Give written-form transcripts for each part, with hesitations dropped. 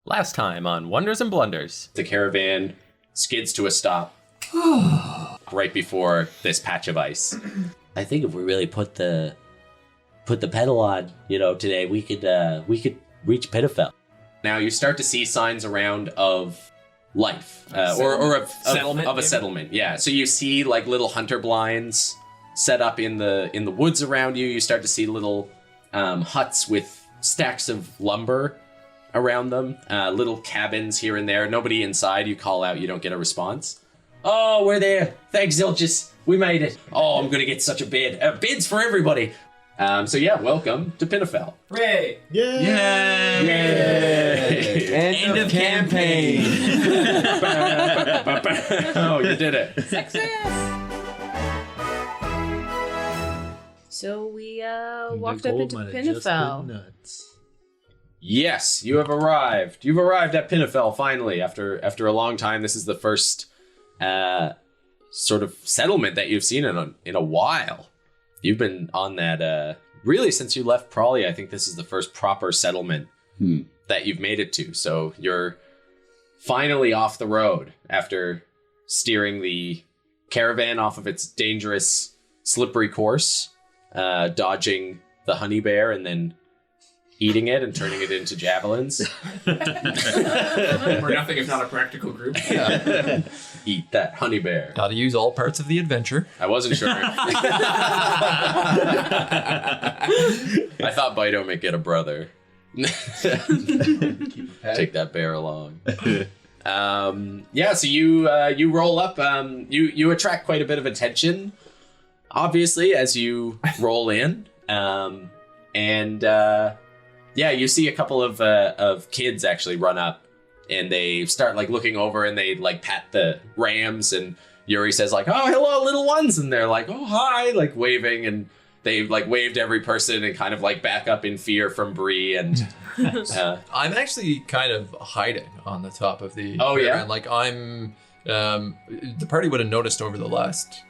Last time on Wonders and Blunders. The caravan skids to a stop right before this patch of ice. I think if we really put the pedal on, today we could reach Pinefell. Now you start to see signs around of life, or of a settlement. Yeah, so you see like little hunter blinds set up in the woods around you. You start to see little huts with stacks of lumber around them, little cabins here and there. Nobody inside. You call out, you don't get a response. Oh, we're there. Thanks, Zilchus. We made it. Oh, I'm gonna get such a bid. Bids for everybody. So yeah, welcome to Pinefell. Hooray! Yay! Yay! End of campaign. Oh, you did it. Success! So we walked up into Pinefell. Yes, you have arrived. You've arrived at Pinefell finally after a long time. This is the first sort of settlement that you've seen in a while. You've been on that really since you left Prawley. I think this is the first proper settlement that you've made it to. So you're finally off the road after steering the caravan off of its dangerous, slippery course, dodging the honey bear and then eating it and turning it into javelins. We're nothing if not a practical group. Yeah. Eat that honey bear. Gotta use all parts of the adventure. I wasn't sure. I thought Bido might get a brother. Take that bear along. Yeah, so you roll up. You attract quite a bit of attention, obviously, as you roll in. Yeah, you see a couple of kids actually run up, and they start like looking over, and they like pat the rams, and Yuri says like, "Oh, hello, little ones," and they're like, "Oh, hi," like waving, and they like waved every person and kind of like back up in fear from Bree. And I'm actually kind of hiding on the top of the Oh, yeah? caravan. Like I'm the party would have noticed over the last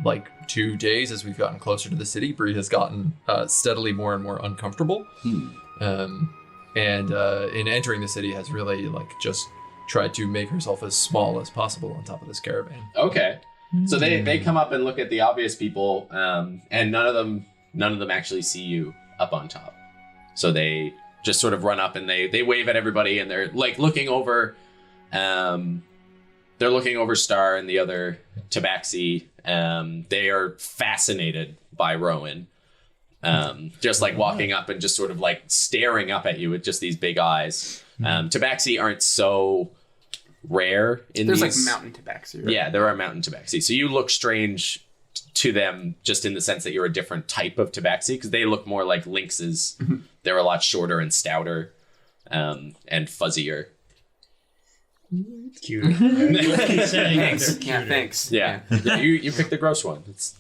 like 2 days as we've gotten closer to the city, Bree has gotten steadily more and more uncomfortable. And in entering the city has really like just tried to make herself as small as possible on top of this caravan. Okay, so they come up and look at the obvious people, and none of them actually see you up on top. So they just sort of run up and they wave at everybody, and they're like looking over. They're looking over Star and the other Tabaxi. They are fascinated by Rowan. Just like walking up and just sort of like staring up at you with just these big eyes. Tabaxi aren't so rare in There's these. like mountain tabaxi, right? Yeah, there are mountain Tabaxi. So you look strange to them just in the sense that you're a different type of Tabaxi, because they look more like lynxes. They're a lot shorter and stouter, and fuzzier. Cute. Thanks. Yeah, thanks. Yeah, yeah, you picked the gross one. It's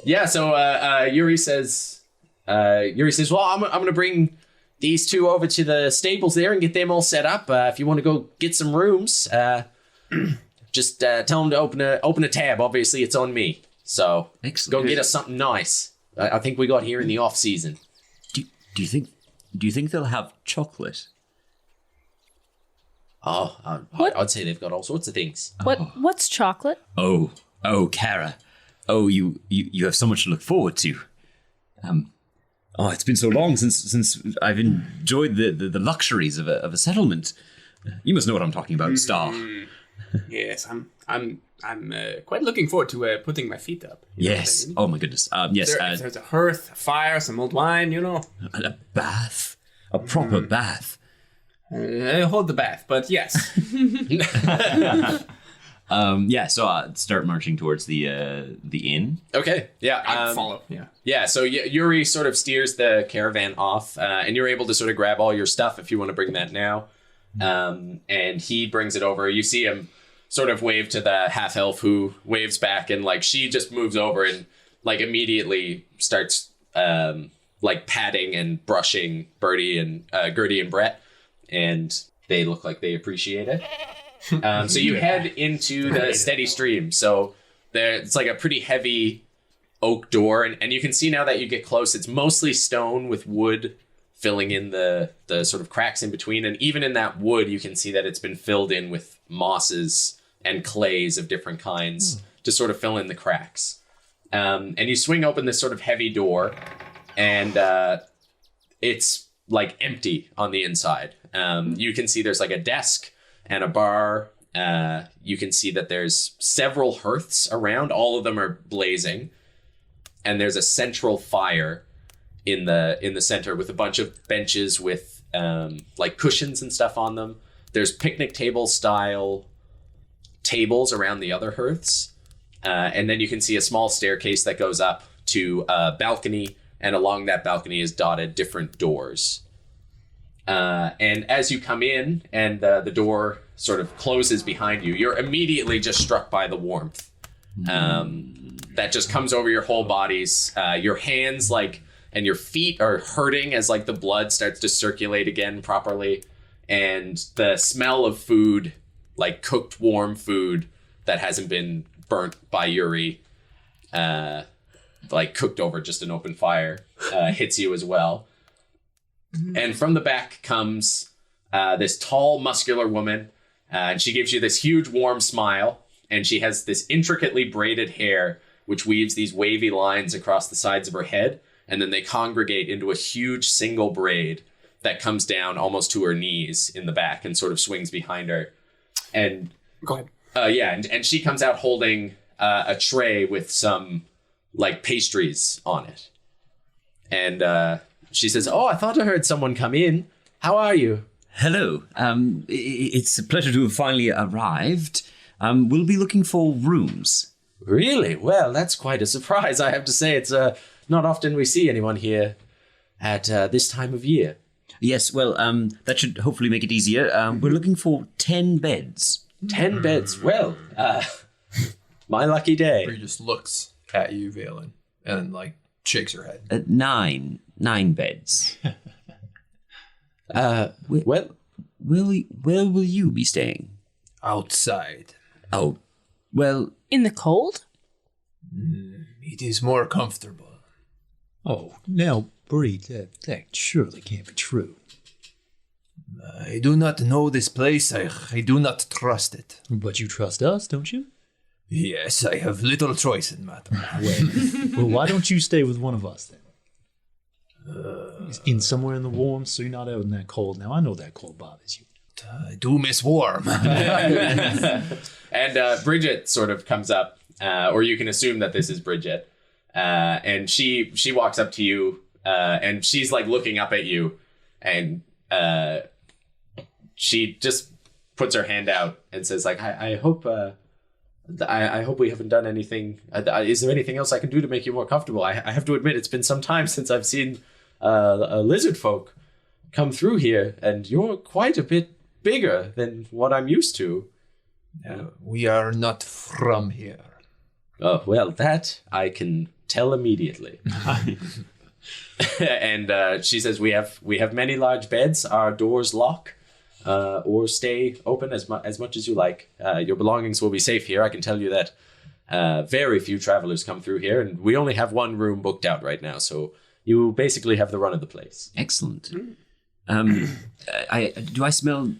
yeah. So Yuri says, well, I'm gonna bring these two over to the stables there and get them all set up. If you want to go get some rooms, just tell them to open a tab. Obviously, it's on me. So Excellent. go get us something nice. I think we got here in the off season. Do you think they'll have chocolate? Oh, What? I'd say they've got all sorts of things. What's chocolate? Oh, Kara. Oh, you have so much to look forward to. It's been so long since I've enjoyed the luxuries of a settlement. You must know what I'm talking about, Star. Yes, I'm quite looking forward to putting my feet up. You know Yes. what I mean? Oh my goodness. Yes. There's a hearth, a fire, some old wine, you know. A bath, a proper bath. Hold the bath, but yes. Yeah. So start marching towards the inn. Okay, yeah. I'd follow, yeah. Yeah, so Yuri sort of steers the caravan off, and you're able to sort of grab all your stuff if you want to bring that now. And he brings it over. You see him sort of wave to the half elf, who waves back, and like she just moves over and like immediately starts like patting and brushing Bertie and Gertie and Brett, and they look like they appreciate it. So you head into the steady stream. So it's like a pretty heavy oak door, and you can see now that you get close, it's mostly stone with wood filling in the sort of cracks in between. And even in that wood, you can see that it's been filled in with mosses and clays of different kinds to sort of fill in the cracks. And you swing open this sort of heavy door, and it's like empty on the inside. You can see there's like a desk and a bar. You can see that there's several hearths around. All of them are blazing. And there's a central fire in the center with a bunch of benches with like cushions and stuff on them. There's picnic table style tables around the other hearths. And then you can see a small staircase that goes up to a balcony, and along that balcony is dotted different doors. And as you come in and the door sort of closes behind you, you're immediately just struck by the warmth that just comes over your whole bodies. Your hands and your feet are hurting as like the blood starts to circulate again properly. And the smell of food, like cooked warm food that hasn't been burnt by Yuri, like cooked over just an open fire, hits you as well. And from the back comes this tall, muscular woman, and she gives you this huge, warm smile, and she has this intricately braided hair, which weaves these wavy lines across the sides of her head, and then they congregate into a huge single braid that comes down almost to her knees in the back and sort of swings behind her. And go ahead. And she comes out holding a tray with some like pastries on it. And she says, "Oh, I thought I heard someone come in. How are you?" Hello. It's a pleasure to have finally arrived. We'll be looking for rooms. Really? Well, that's quite a surprise, I have to say. It's not often we see anyone here at this time of year. Yes, well, that should hopefully make it easier. We're looking for 10 beds. 10 beds? Well, my lucky day. Bree just looks at you, Valen, and like shakes her head. 9 beds. Well, where will you be staying? Outside. Oh, well... In the cold? It is more comfortable. Oh, now, Bree, that surely can't be true. I do not know this place. I do not trust it. But you trust us, don't you? Yes, I have little choice in matter. Well, why don't you stay with one of us then? In somewhere in the warm, so you're not out in that cold. Now, I know that cold bothers you. I do miss warm. And Bridget sort of comes up, or you can assume that this is Bridget. And she walks up to you, and she's like looking up at you, and she just puts her hand out and says, like, I hope we haven't done anything. Is there anything else I can do to make you more comfortable? I have to admit, it's been some time since I've seen a lizard folk come through here, and you're quite a bit bigger than what I'm used to. We are not from here. Oh, well, that I can tell immediately. And she says, we have many large beds. Our doors lock or stay open as much as you like. Your belongings will be safe here. I can tell you that very few travelers come through here, and we only have one room booked out right now, so you basically have the run of the place. Excellent. Do I smell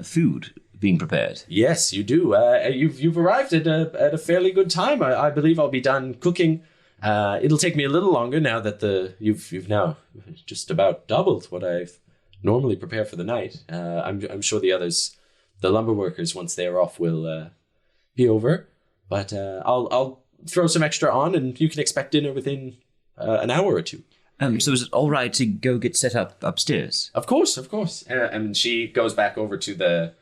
food being prepared? Yes, you do. You've arrived at a fairly good time. I believe I'll be done cooking. It'll take me a little longer now that you've now just about doubled what I've normally prepare for the night. I'm sure the others, the lumber workers, once they are off, will be over. But I'll throw some extra on, and you can expect dinner within an hour or two. So is it all right to go get set up upstairs? Of course. And she goes back over to the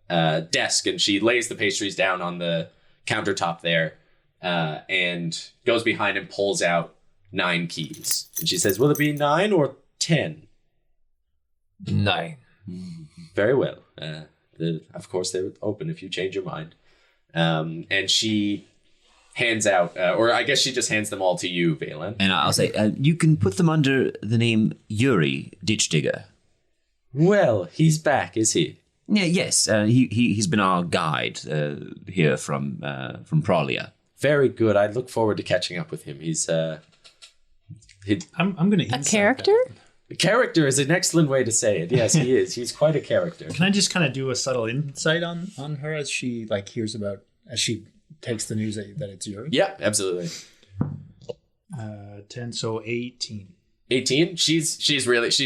desk, and she lays the pastries down on the countertop there, and goes behind and pulls out 9 keys. And she says, "Will it be 9 or 10? 9. Very well. Of course, they would open if you change your mind." And she hands out, or I guess she just hands them all to you, Valen. And I'll say, you can put them under the name Yuri, Ditch Digger. Well, he's back, is he? Yeah, yes. He's been our guide here from Pralia. Very good. I look forward to catching up with him. He's I'm going to A character? a character is an excellent way to say it. Yes, he is. He's quite a character. Can I just kind of do a subtle insight on her as she hears about, as she takes the news that it's Yuri? Yeah, absolutely. 10, so 18. 18. She's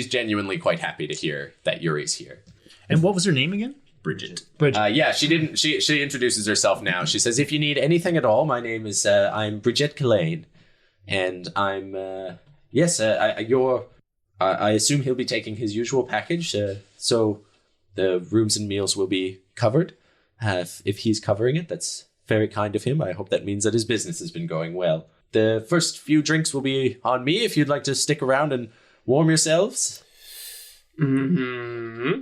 genuinely quite happy to hear that Yuri's here. And what was her name again? Bridget. Yeah, she introduces herself now. She says, "If you need anything at all, my name is I'm Bridget Killane, and I'm I assume he'll be taking his usual package, so the rooms and meals will be covered. If he's covering it, that's very kind of him. I hope that means that his business has been going well. The first few drinks will be on me if you'd like to stick around and warm yourselves. Mm-hmm.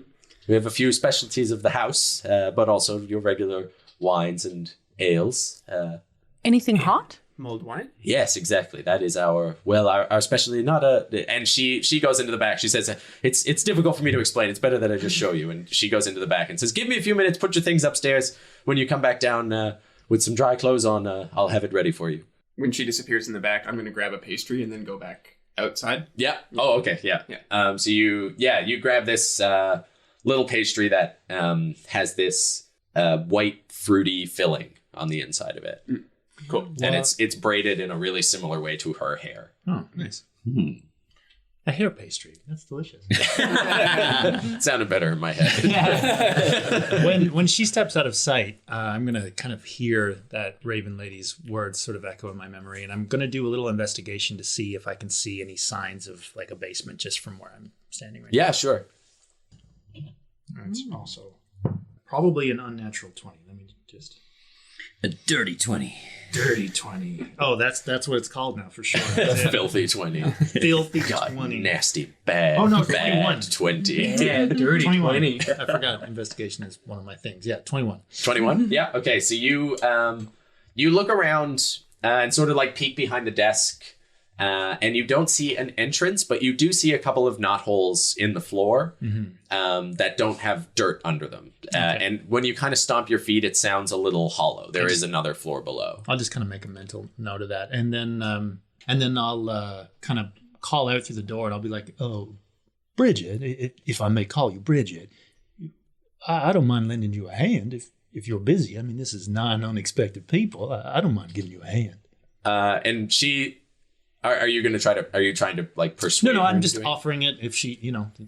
We have a few specialties of the house, but also your regular wines and ales. Anything hot? Mulled wine? Yes, exactly. That is our specialty. And she goes into the back. She says, it's difficult for me to explain. It's better that I just show you. And she goes into the back and says, give me a few minutes, put your things upstairs. When you come back down with some dry clothes on, I'll have it ready for you. When she disappears in the back, I'm going to grab a pastry and then go back outside. Yeah. Oh, okay. Yeah. So you grab this little pastry that has this white fruity filling on the inside of it. Cool. And it's braided in a really similar way to her hair. Oh, nice. A hair pastry. That's delicious. It sounded better in my head. When she steps out of sight, I'm going to kind of hear that Raven Lady's words sort of echo in my memory, and I'm going to do a little investigation to see if I can see any signs of like a basement just from where I'm standing right now. Yeah, sure. That's also probably an unnatural 20. Let me just... A dirty 20. Dirty 20. Oh, that's what it's called now for sure. Filthy 20. Filthy God, 20. nasty, bad, Oh, no, bad 21. 20. Yeah, dirty 21. 20. I forgot investigation is one of my things. Yeah, 21. 21? Yeah, okay. So you look around and sort of like peek behind the desk and you don't see an entrance, but you do see a couple of knotholes in the floor that don't have dirt under them. And when you kind of stomp your feet, it sounds a little hollow. There is another floor below. I'll just kind of make a mental note of that. And then I'll kind of call out through the door and I'll be like, oh, Bridget, if I may call you Bridget, I don't mind lending you a hand if you're busy. I mean, this is 9 unexpected people. I don't mind giving you a hand. And she... Are you trying to like persuade No, her I'm into just doing it? offering it if she,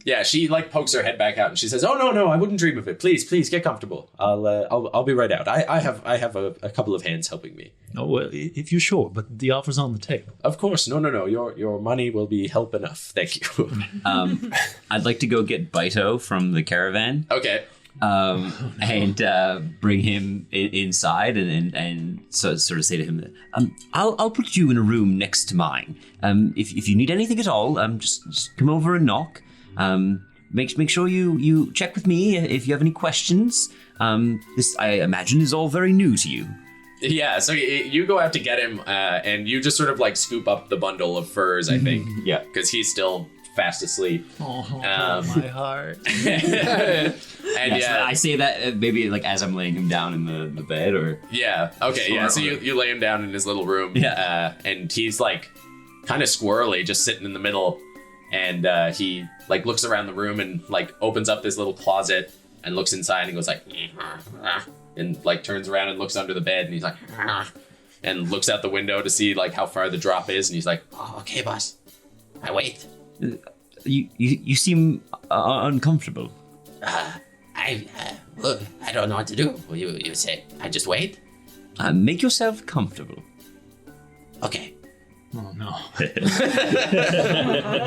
Yeah, she like pokes her head back out and she says, "Oh no, I wouldn't dream of it. Please get comfortable. I'll be right out. I have a couple of hands helping me." Oh, well, if you're sure, but the offer's on the table. Of course, no. Your money will be help enough. Thank you. I'd like to go get Baito from the caravan. Okay. And bring him inside and sort of say to him, I'll put you in a room next to mine. If you need anything at all, just come over and knock. Make sure you check with me if you have any questions. This, I imagine, is all very new to you. Yeah, so you go out to get him, and you just sort of like scoop up the bundle of furs, I think. Yeah. Because he's still fast asleep. Oh, my heart. And yeah, I say that maybe like as I'm laying him down in the bed, or yeah, okay, yeah. So you lay him down in his little room, and he's like kind of squirrely, just sitting in the middle, and he like looks around the room and like opens up this little closet and looks inside and goes like, and like turns around and looks under the bed and he's like, and looks out the window to see like how far the drop is, and he's like, "Oh, okay, boss, I wait." You seem uncomfortable. Look, I don't know what to do. You say, I just wait? Make yourself comfortable. Okay. Oh, no.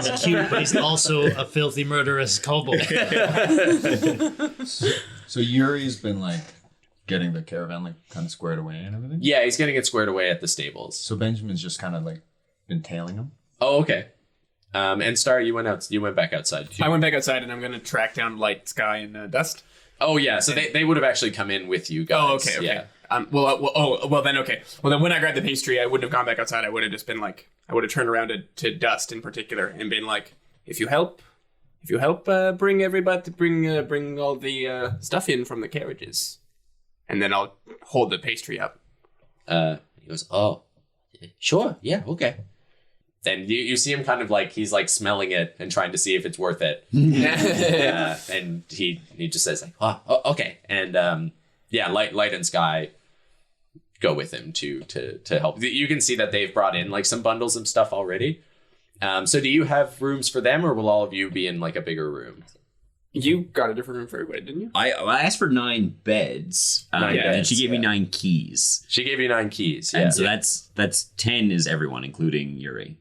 It's cute, but he's also a filthy, murderous kobold. So Yuri's been like getting the caravan like kind of squared away and everything? Yeah, he's getting it squared away at the stables. So Benjamin's just kind of like been tailing him? Oh, okay. And Star, you went back outside. I went back outside and I'm going to track down Light, Sky, and Dust. Oh, yeah. So they would have actually come in with you guys. Oh, okay. Yeah. Well, then, okay. Well, then when I grabbed the pastry, I wouldn't have gone back outside. I would have just been like, I would have turned around to Dust in particular and been like, if you help bring everybody, bring all the stuff in from the carriages. And then I'll hold the pastry up. He goes, "Oh, sure, yeah, okay." Then you see him kind of like he's like smelling it and trying to see if it's worth it. And he just says like, "Oh, okay." And Light and Sky go with him to help. You can see that they've brought in like some bundles of stuff already. So do you have rooms for them, or will all of you be in like a bigger room? You got a different room for everybody, didn't you? I asked for 9 beds, and she gave me 9 keys. She gave you 9 keys. Yeah. And so that's 10 is everyone, including Yuri.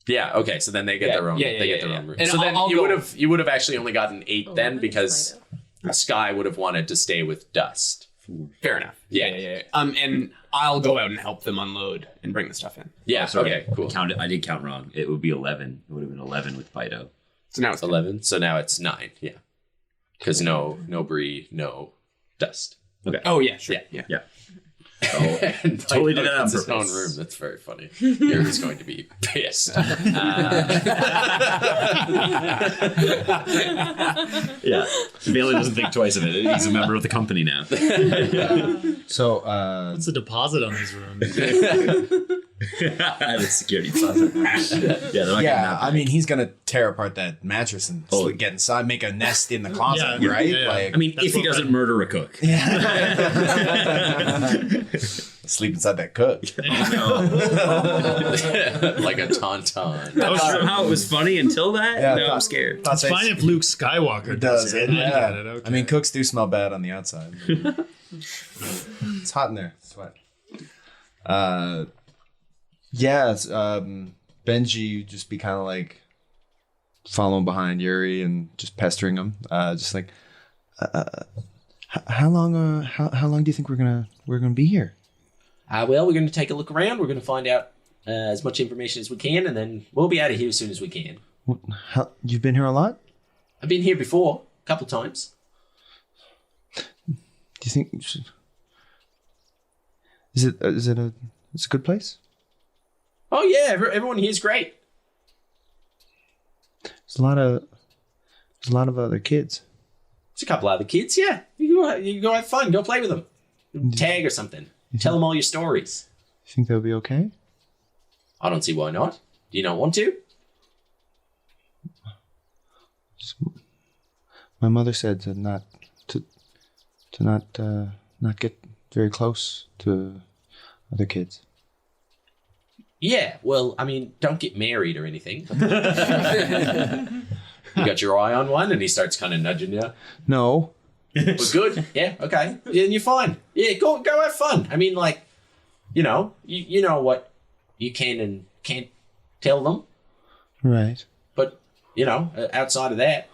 Yeah. Okay. So then they get their own. They get their own room. And so then I'll you would have actually only gotten 8 then, because Sky would have wanted to stay with Dust. Fair enough. Yeah. And I'll go out and help them unload and bring the stuff in. Yeah. Okay. Cool. I did count wrong. It would be 11. It would have been 11 with Fido. So now it's 11. So now it's 9. Yeah. Because no Bree, no Dust. Okay. Oh yeah, sure. Yeah. And Totally did that on it's his own purpose. room. That's very funny. Yuri's going to be pissed. Yeah. Bailey doesn't think twice of it. He's a member of the company now. So, What's the deposit on these rooms? I have a security deposit. They're not yeah, I mean, he's gonna tear apart that mattress and get inside, make a nest in the closet, Yeah, right? yeah. Like, I mean, if he doesn't murder a cook. sleep inside that cook. Like a tauntaun. Somehow it was funny until that? Yeah, No, I'm scared. It's fine if Luke Skywalker Does it. it? I Yeah. get it. Okay. I mean, cooks do smell bad on the outside. It's hot in there. Sweat. Benji just be kind of like following behind Yuri and just pestering him. Just like, how long? How long do you think we're gonna be here? Well, we're going to take a look around. We're going to find out as much information as we can, and then we'll be out of here as soon as we can. You've been here a lot? I've been here before, a couple times. Do you think is it a good place? Oh yeah, everyone here's great. There's a lot of other kids. There's a couple other kids. Yeah, you go have fun. Go play with them. Tag or something. Tell them all your stories. You think they'll be okay? I don't see why not. Do you not want to? My mother said to not get very close to other kids. Yeah, well, I mean, don't get married or anything. You got your eye on one, and he starts kind of nudging you. No. Well, good. Yeah, okay. Then you're fine. Yeah, go have fun. I mean, like, you know what you can and can't tell them. Right. But, outside of that,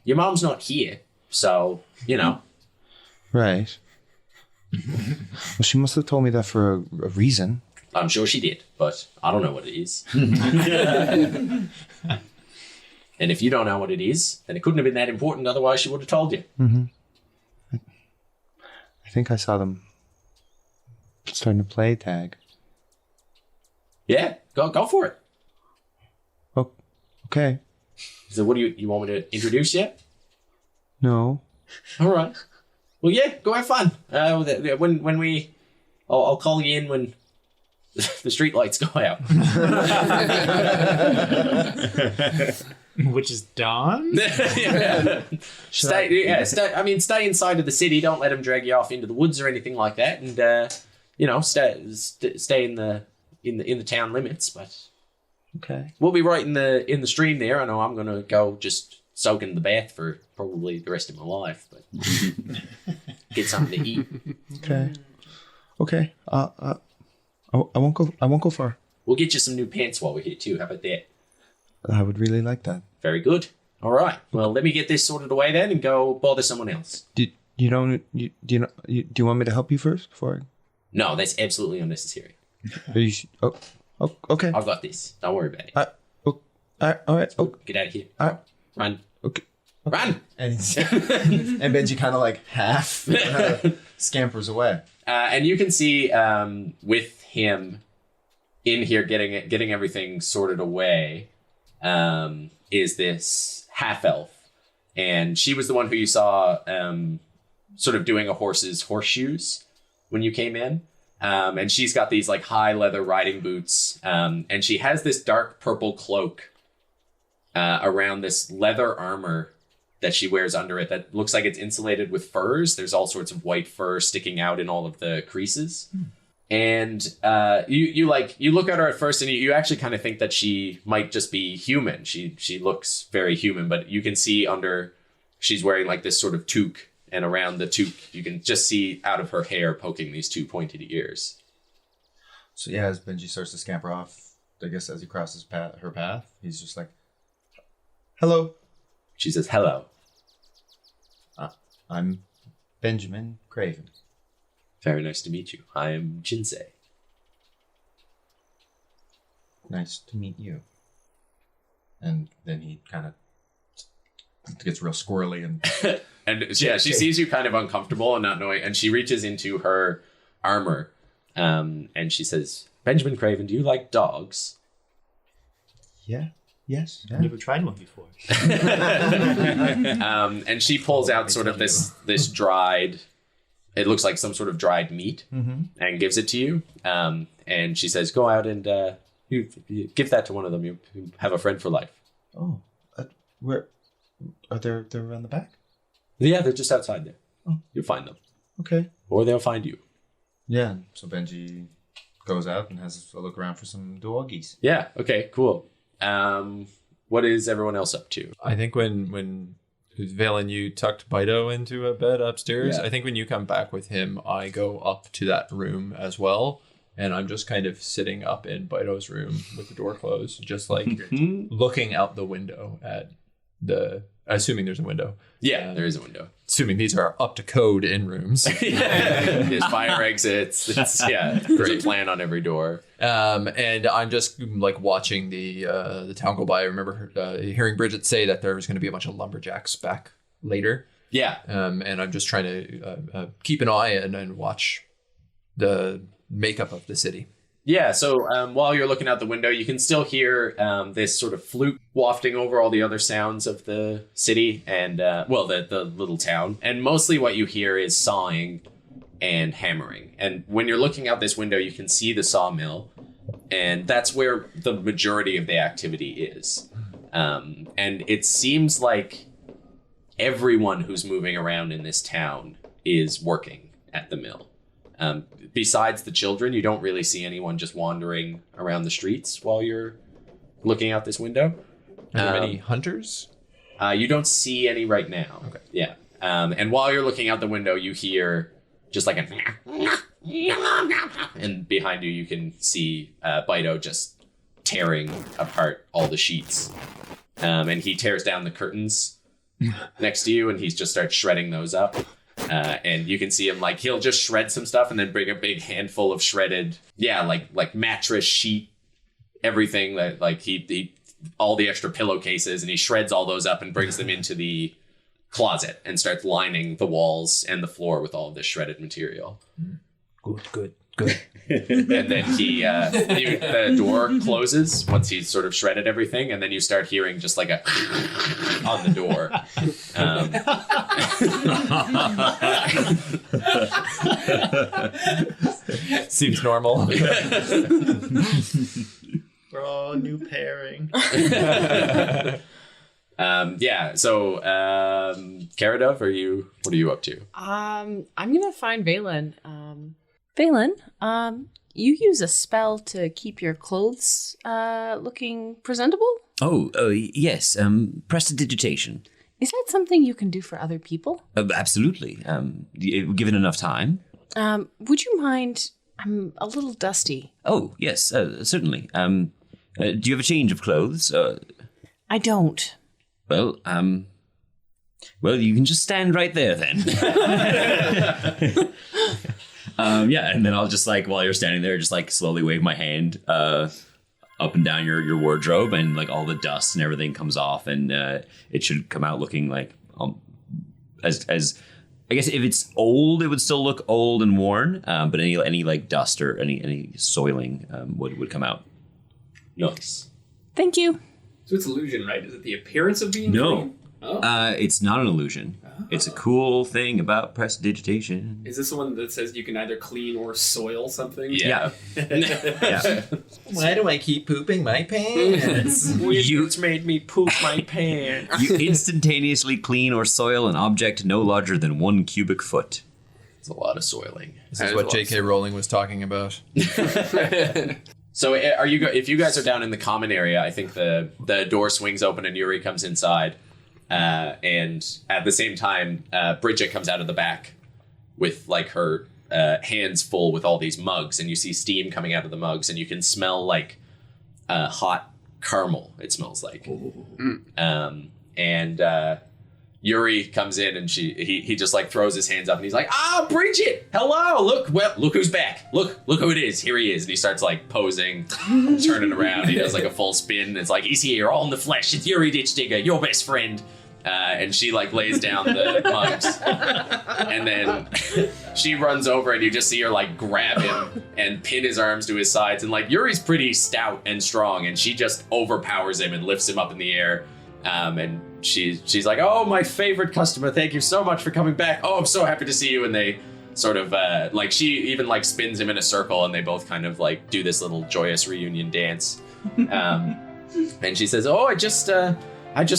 your mom's not here. So, Right. Well, she must have told me that for a reason. I'm sure she did, but I don't know what it is. And if you don't know what it is, then it couldn't have been that important. Otherwise, she would have told you. Mm-hmm. I think I saw them starting to play tag. Yeah, go for it. Oh, okay. So what do you want me to introduce you? No. All right. Well, yeah, go have fun. When I'll call you in when the street lights go out. Which is dawn? Yeah. Stay inside of the city. Don't let them drag you off into the woods or anything like that. And stay in the town limits. But Okay. we'll be right in the stream there. I know I'm gonna go just soak in the bath for probably the rest of my life, but get something to eat. Okay. Okay. I won't go far. We'll get you some new pants while we're here too. How about that? I would really like that. Very good. All right. Well, let me get this sorted away then, and go bother someone else. Do you want me to help you first before No, that's absolutely unnecessary. okay. I've got this. Don't worry about it. All right. Oh, Get out of here. Run. okay. Run. And and Benji kind of like half scampers away. And you can see with him in here getting everything sorted away is this half elf, and she was the one who you saw sort of doing a horse's horseshoes when you came in. And she's got these like high leather riding boots. And she has this dark purple cloak around this leather armor that she wears under it that looks like it's insulated with furs. There's all sorts of white fur sticking out in all of the creases. And you look at her at first and you actually kind of think that she might just be human. She looks very human, but you can see under, she's wearing like this sort of toque, and around the toque, you can just see out of her hair poking these two pointed ears. So yeah, as Benji starts to scamper off, I guess as he crosses her path, he's just like, hello. She says, hello. I'm Benjamin Craven. Very nice to meet you. I am Jinsei. Nice to meet you. And then he kind of gets real squirrely and yeah, she sees you kind of uncomfortable and not knowing, and she reaches into her armor, and she says, Benjamin Craven, do you like dogs? yeah. Yes. I've never tried one before. And she pulls out sort of this dried, it looks like some sort of dried meat, and gives it to you. And she says, go out and you give that to one of them. You have a friend for life. Oh, where are they're around the back? Yeah, they're just outside there. Oh. You'll find them. Okay. Or they'll find you. Yeah. So Benji goes out and has a look around for some doggies. Yeah. Okay, cool. What is everyone else up to? I think when Valen, you tucked Bido into a bed upstairs. Yeah. I think when you come back with him, I go up to that room as well. And I'm just kind of sitting up in Bido's room with the door closed, just like looking out the window at assuming there's a window. Yeah, there is a window. Assuming these are up to code in rooms. There's fire exits. There's a plan on every door. And I'm just like watching the town go by. I remember hearing Bridget say that there was going to be a bunch of lumberjacks back later. Yeah. And I'm just trying to keep an eye and watch the makeup of the city. Yeah, so while you're looking out the window, you can still hear this sort of flute wafting over all the other sounds of the city and, the little town. And mostly what you hear is sawing and hammering. And when you're looking out this window, you can see the sawmill. And that's where the majority of the activity is. And it seems like everyone who's moving around in this town is working at the mill. Besides the children, you don't really see anyone just wandering around the streets while you're looking out this window. Are there many hunters? You don't see any right now. Okay. Yeah. And while you're looking out the window, you hear just like and behind you can see Bido just tearing apart all the sheets. And he tears down the curtains next to you, and he just starts shredding those up. And you can see him he'll just shred some stuff and then bring a big handful of shredded, like mattress sheet, everything that he all the extra pillowcases, and he shreds all those up and brings them into the closet and starts lining the walls and the floor with all of this shredded material. Good. And then the door closes once he's sort of shredded everything, and then you start hearing just like a on the door. Seems normal. Oh, new pairing. So Karadov, what are you up to? I'm gonna find Valen. Valen, you use a spell to keep your clothes looking presentable? Oh, yes. Prestidigitation. Is that something you can do for other people? Absolutely. Given enough time. Would you mind? I'm a little dusty. Oh, yes, certainly. Do you have a change of clothes? I don't. Well, you can just stand right there then. And then I'll just while you're standing there, just slowly wave my hand up and down your wardrobe, and all the dust and everything comes off, and it should come out looking as I guess if it's old, it would still look old and worn, but any dust or any soiling would come out. Nice. Thank you. So it's illusion, right? Is it the appearance of being No. clean? It's not an illusion. It's a cool thing about prestidigitation. Is this the one that says you can either clean or soil something? Yeah. Why do I keep pooping my pants? It's made me poop my pants. You instantaneously clean or soil an object no larger than 1 cubic foot. It's a lot of soiling. This is what J.K. Rowling was talking about. So if you guys are down in the common area, I think the door swings open and Yuri comes inside. And at the same time, Bridget comes out of the back with like her hands full with all these mugs, and you see steam coming out of the mugs, and you can smell like hot caramel. It smells like. And Yuri comes in, and he just like throws his hands up, and he's like, Bridget, hello, look who's back, look who it is, here he is. And he starts like posing, turning around, he does like a full spin. It's like, he's here, all in the flesh, it's Yuri Ditchdigger, your best friend. And she like lays down the mugs, and then she runs over, and you just see her like grab him and pin his arms to his sides, and like Yuri's pretty stout and strong, and she just overpowers him and lifts him up in the air. And she's like, oh, my favorite customer, thank you so much for coming back. Oh, I'm so happy to see you. And they sort of like, she even like spins him in a circle, and they both kind of like do this little joyous reunion dance. And she says, oh, I just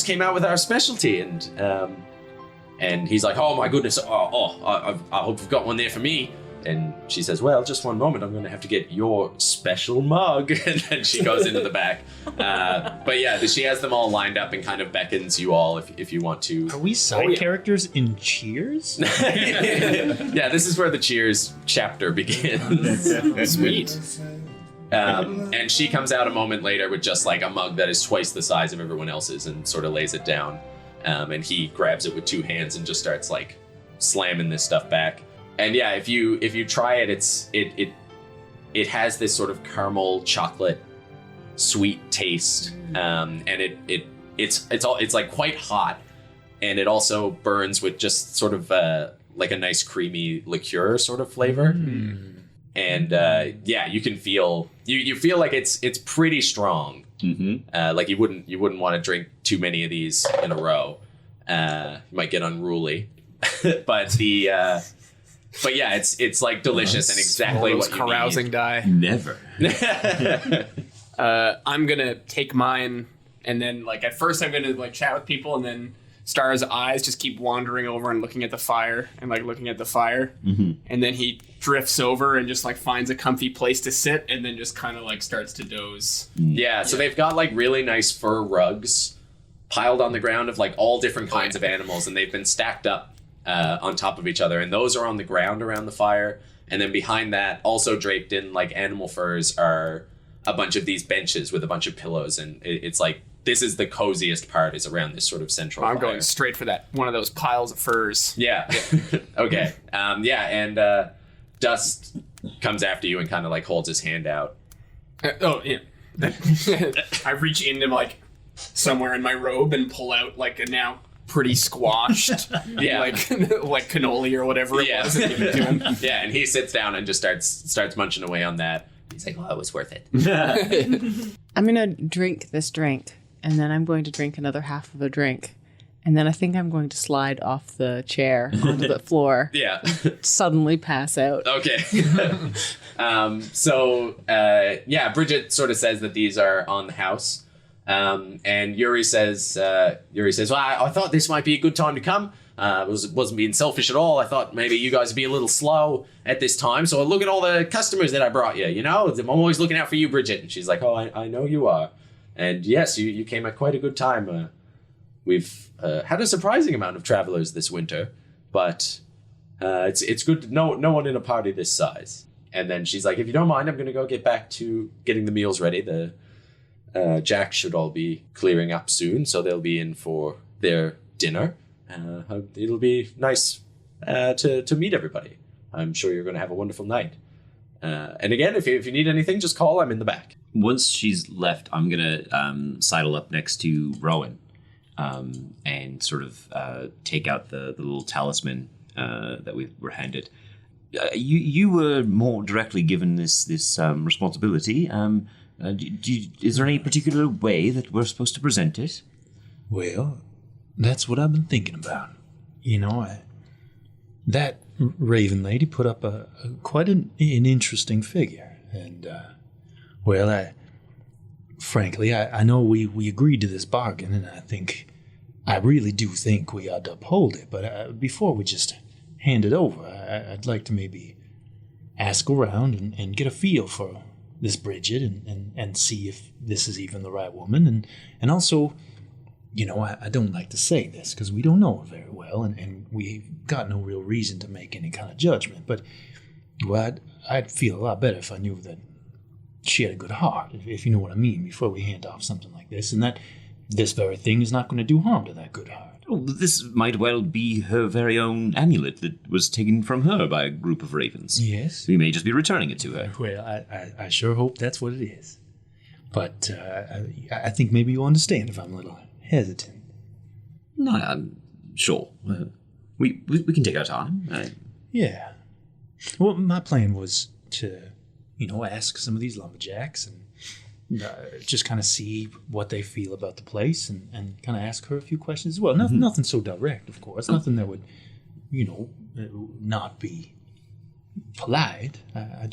came out with our specialty. And he's like, oh my goodness, I hope you've got one there for me. And she says, well, just one moment, I'm going to have to get your special mug. And then she goes into the back. But yeah, she has them all lined up and kind of beckons you all if you want to. Are we side characters in Cheers? Yeah, this is where the Cheers chapter begins. Sweet. And she comes out a moment later with just like a mug that is twice the size of everyone else's, and sort of lays it down. And he grabs it with 2 hands and just starts like slamming this stuff back. And yeah, if you try it, it has this sort of caramel chocolate sweet taste, and it's like quite hot, and it also burns with just sort of like a nice creamy liqueur sort of flavor. And yeah, you can feel you feel like it's pretty strong. Like you wouldn't want to drink too many of these in a row. You might get unruly. But yeah, it's like delicious and exactly what you carousing need. die. Never. I'm gonna take mine, and then like at first I'm gonna like chat with people, and then Star's eyes just keep wandering over and looking at the fire, and like looking at the fire, and then he drifts over and just like finds a comfy place to sit, and then just kind of like starts to doze. Yeah, so they've got like really nice fur rugs piled on the ground of like all different kinds of animals, and they've been stacked up on top of each other, and those are on the ground around the fire. And then behind that, also draped in like animal furs, are a bunch of these benches with a bunch of pillows, and it's like this is the coziest part, is around this sort of central I'm fire. going straight for that one of those piles of furs. Yeah. Okay. Yeah, and Dust comes after you and kind of like holds his hand out. Oh yeah. I reach into like somewhere in my robe and pull out like a now pretty squashed, Yeah. like cannoli or whatever it was, and give it to him. Yeah, and he sits down and just starts munching away on that. He's like, "Oh, it was worth it." I'm going to drink this drink, and then I'm going to drink another half of a drink. And then I think I'm going to slide off the chair onto the floor. Yeah. Suddenly pass out. Okay. Yeah, Bridget sort of says that these are on the house. And Yuri says, well, I thought this might be a good time to come. Wasn't being selfish at all. I thought maybe you guys would be a little slow at this time. So look at all the customers that I brought you, you know? I'm always looking out for you, Bridget. And she's like, oh, I know you are. And yes, you came at quite a good time. We've had a surprising amount of travelers this winter, but it's good to know no one in a party this size. And then she's like, if you don't mind, I'm going to go get back to getting the meals ready. The Jack should all be clearing up soon, so they'll be in for their dinner. It'll be nice to meet everybody. I'm sure you're going to have a wonderful night. And again, if you need anything, just call. I'm in the back. Once she's left, I'm going to sidle up next to Rowan and sort of take out the little talisman that we were handed. You were more directly given this responsibility. Is there any particular way that we're supposed to present it? Well, That's what I've been thinking about. You know, that Raven lady put up a quite an interesting figure. And, well, frankly, I know we agreed to this bargain, and I really do think we ought to uphold it. But before we just hand it over, I'd like to maybe ask around and get a feel for this Bridget and see if this is even the right woman. And also, you know, I don't like to say this because we don't know her very well, and we've got no real reason to make any kind of judgment. But, well, I'd feel a lot better if I knew that she had a good heart, if you know what I mean, before we hand off something like this, and that this very thing is not going to do harm to that good heart. Oh, this might well be her very own amulet that was taken from her by a group of ravens. Yes. We may just be returning it to her. Well, I sure hope that's what it is. But I think maybe you understand if I'm a little hesitant. No, I'm sure. We can take our time. Yeah. Well, my plan was to, you know, ask some of these lumberjacks and just kind of see what they feel about the place and kind of ask her a few questions as well. Nothing so direct, of course. Nothing that would, you know, not be polite. I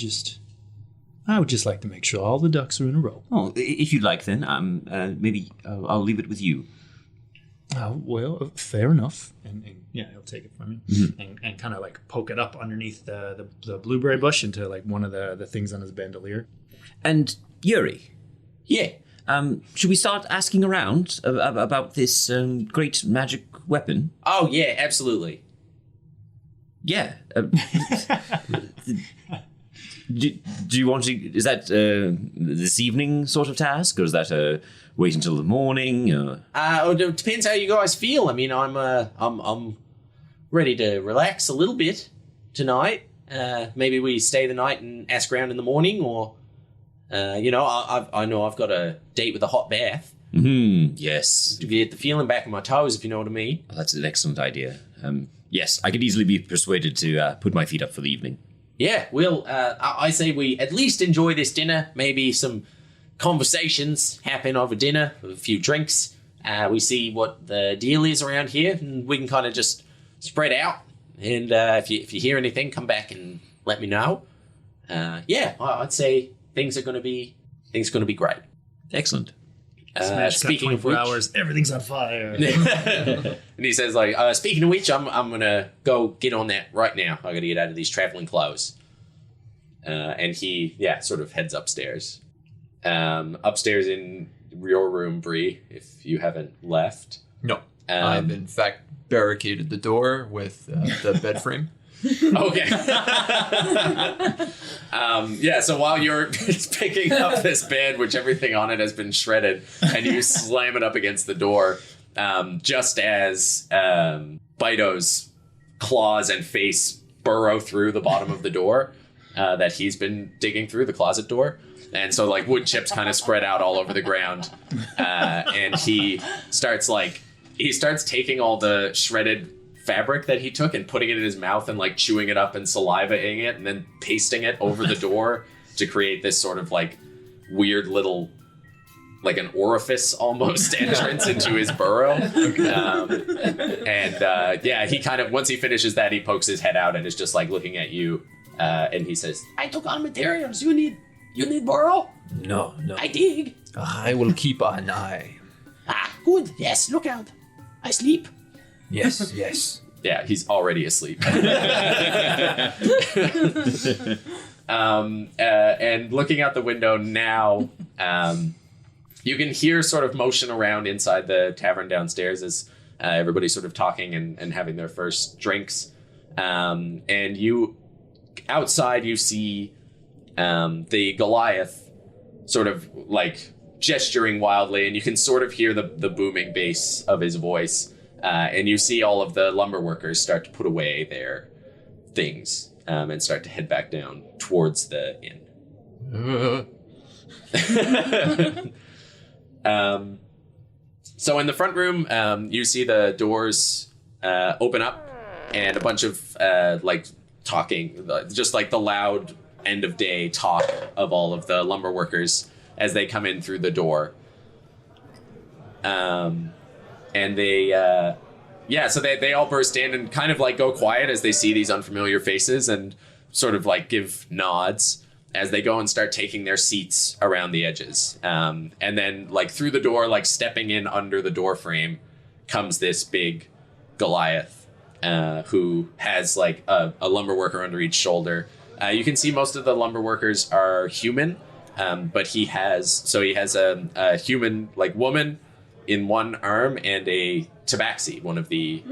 would just like to make sure all the ducks are in a row. Oh, if you'd like, then maybe I'll leave it with you. Well, fair enough. And yeah, he'll take it from you and kind of like poke it up underneath the blueberry bush into like one of the things on his bandolier. And Yuri. Yeah. Should we start asking around about this great magic weapon? Oh, yeah, absolutely. Yeah. Do you want to? Is that this evening sort of task, or is that wait until the morning? It depends how you guys feel. I mean, I'm ready to relax a little bit tonight. Maybe we stay the night and ask around in the morning, or you know, I know I've got a date with a hot bath. Yes. To get the feeling back in my toes, if you know what I mean. Oh, that's an excellent idea. Yes, I could easily be persuaded to put my feet up for the evening. Yeah, we'll. I say we at least enjoy this dinner. Maybe some conversations happen over dinner, a few drinks. We see what the deal is around here, and we can kind of just spread out. And if you hear anything, come back and let me know. Yeah, I'd say things are going to be great. Excellent. Speaking of 24 which, hours, everything's on fire. and he says, like, speaking of which, I'm gonna go get on that right now. I gotta get out of these traveling clothes. And he, sort of heads upstairs. Upstairs in your room, Bree, if you haven't left. No, I've in fact barricaded the door with the bed frame. Okay. So while you're picking up this bed, which everything on it has been shredded, and you slam it up against the door, just as Bido's claws and face burrow through the bottom of the door that he's been digging through, the closet door. And so, like, wood chips kind of spread out all over the ground. And he starts taking all the shredded fabric that he took and putting it in his mouth and like chewing it up and salivating it and then pasting it over the door to create this sort of like weird little, like an orifice almost entrance into his burrow. He kind of, once he finishes that, he pokes his head out and is just like looking at you. And he says, I took on materials. You need burrow? No. I dig. I will keep an eye. Good. Yes, look out. I sleep. Yes. Yeah, he's already asleep. And looking out the window now, you can hear sort of motion around inside the tavern downstairs as everybody's sort of talking and having their first drinks. And you, outside, you see the Goliath sort of like gesturing wildly, and you can sort of hear the booming bass of his voice. And you see all of the lumber workers start to put away their things and start to head back down towards the inn. So in the front room, you see the doors open up and a bunch of talking, just like the loud end of day talk of all of the lumber workers as they come in through the door. and they so they all burst in and kind of like go quiet as they see these unfamiliar faces and sort of like give nods as they go and start taking their seats around the edges. And then like through the door, like stepping in under the door frame comes this big Goliath who has like a lumber worker under each shoulder. You can see most of the lumber workers are human, but he has a human like woman in one arm and a tabaxi, one of the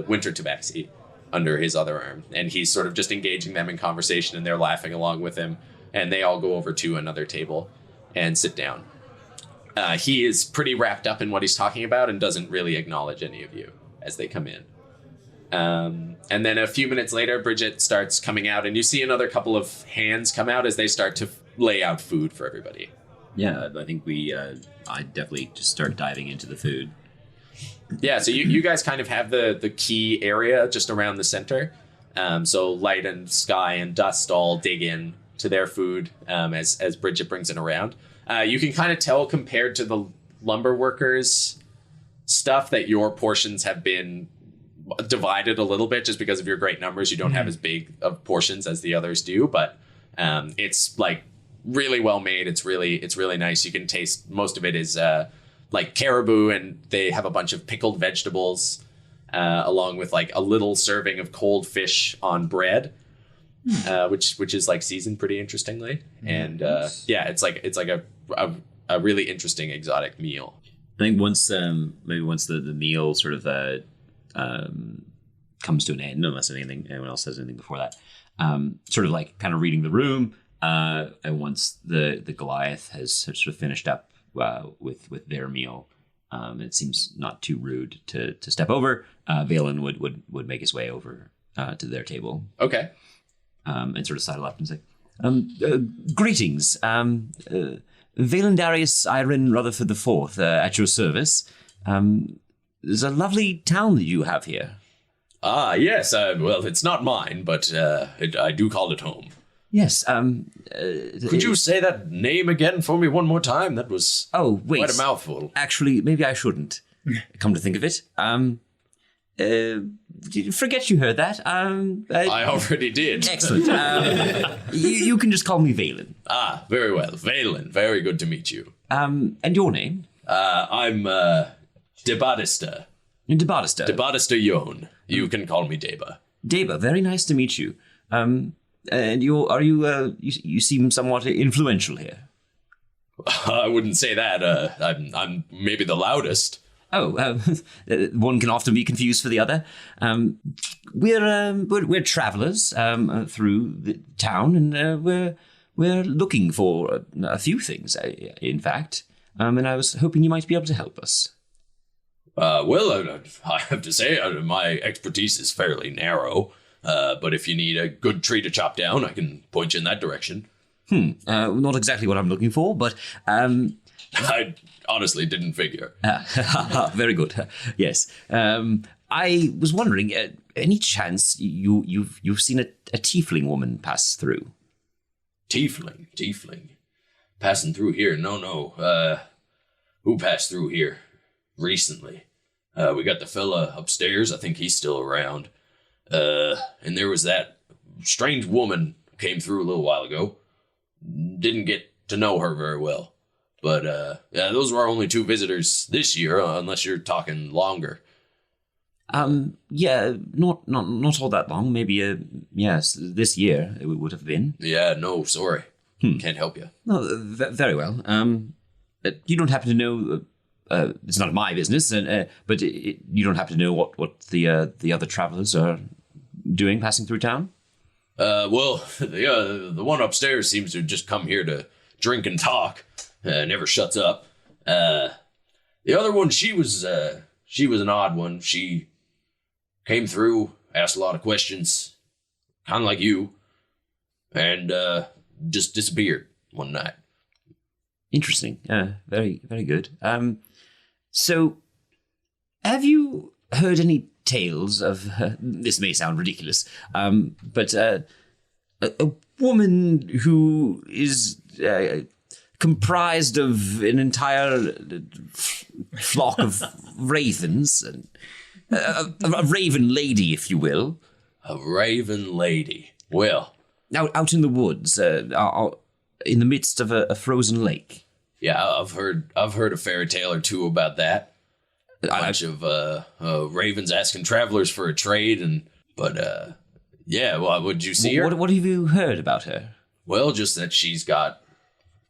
winter tabaxi under his other arm, and he's sort of just engaging them in conversation, and they're laughing along with him, and they all go over to another table and sit down. He is pretty wrapped up in what he's talking about and doesn't really acknowledge any of you as they come in. And then a few minutes later, Bridget starts coming out, and you see another couple of hands come out as they start to lay out food for everybody. Yeah, I think I definitely just start diving into the food. Yeah, so you guys kind of have the key area just around the center. So Light and Sky and Dust all dig in to their food as Bridget brings it around. You can kind of tell compared to the lumber workers stuff that your portions have been divided a little bit just because of your great numbers. You don't have as big of portions as the others do, but it's like really well made. It's really nice. You can taste most of it is like caribou, and they have a bunch of pickled vegetables along with like a little serving of cold fish on bread, which is like seasoned pretty interestingly. And it's like a really interesting exotic meal. I think once the meal sort of comes to an end, unless anyone else says anything before that, sort of like kind of reading the room, and once the Goliath has sort of finished up with their meal, it seems not too rude to step over. Valen would make his way over to their table. Okay. And sort of sidle up and say, greetings. Valen Darius Iron Rutherford IV at your service. There's a lovely town that you have here. Ah, yes. Well, it's not mine, but I do call it home. Yes. Could you say that name again for me one more time? That was quite a mouthful. Actually, maybe I shouldn't. Come to think of it. Forget you heard that. I already did. Excellent. You can just call me Valen. Ah, very well. Valen, very good to meet you. And your name? I'm Debatista. Debatista. Debatista Yon. You can call me Deba. Deba, very nice to meet you. And you seem somewhat influential here. I wouldn't say that. I'm maybe the loudest. Oh, one can often be confused for the other. We're travelers through the town, and we're looking for a few things. In fact, and I was hoping you might be able to help us. Well, I have to say my expertise is fairly narrow. But if you need a good tree to chop down, I can point you in that direction. Not exactly what I'm looking for, but I honestly didn't figure. Very good. Yes. I was wondering, any chance you've seen a tiefling woman pass through? Tiefling. Passing through here? No. Who passed through here recently? We got the fella upstairs. I think he's still around. And there was that strange woman who came through a little while ago. Didn't get to know her very well. But, those were our only two visitors this year, unless you're talking longer. Yeah, not all that long. Maybe, yes, this year it would have been. Yeah, no, sorry. Can't help you. No, very well. You don't happen to know, it's not my business, but you don't happen to know what the other travelers are doing passing through town? Well, the one upstairs seems to just come here to drink and talk. Never shuts up. The other one, she was an odd one. She came through, asked a lot of questions, kind of like you, and just disappeared one night. Interesting. Very, very good. So, have you heard any tales of, this may sound ridiculous, but a woman who is comprised of an entire flock of ravens, and a raven lady, if you will. A raven lady. Well, Out in the woods, in the midst of a frozen lake. yeah, I've heard a fairy tale or two about that. A bunch of ravens asking travelers for a trade, but yeah. Well, would you see her? What have you heard about her? Well, just that she's got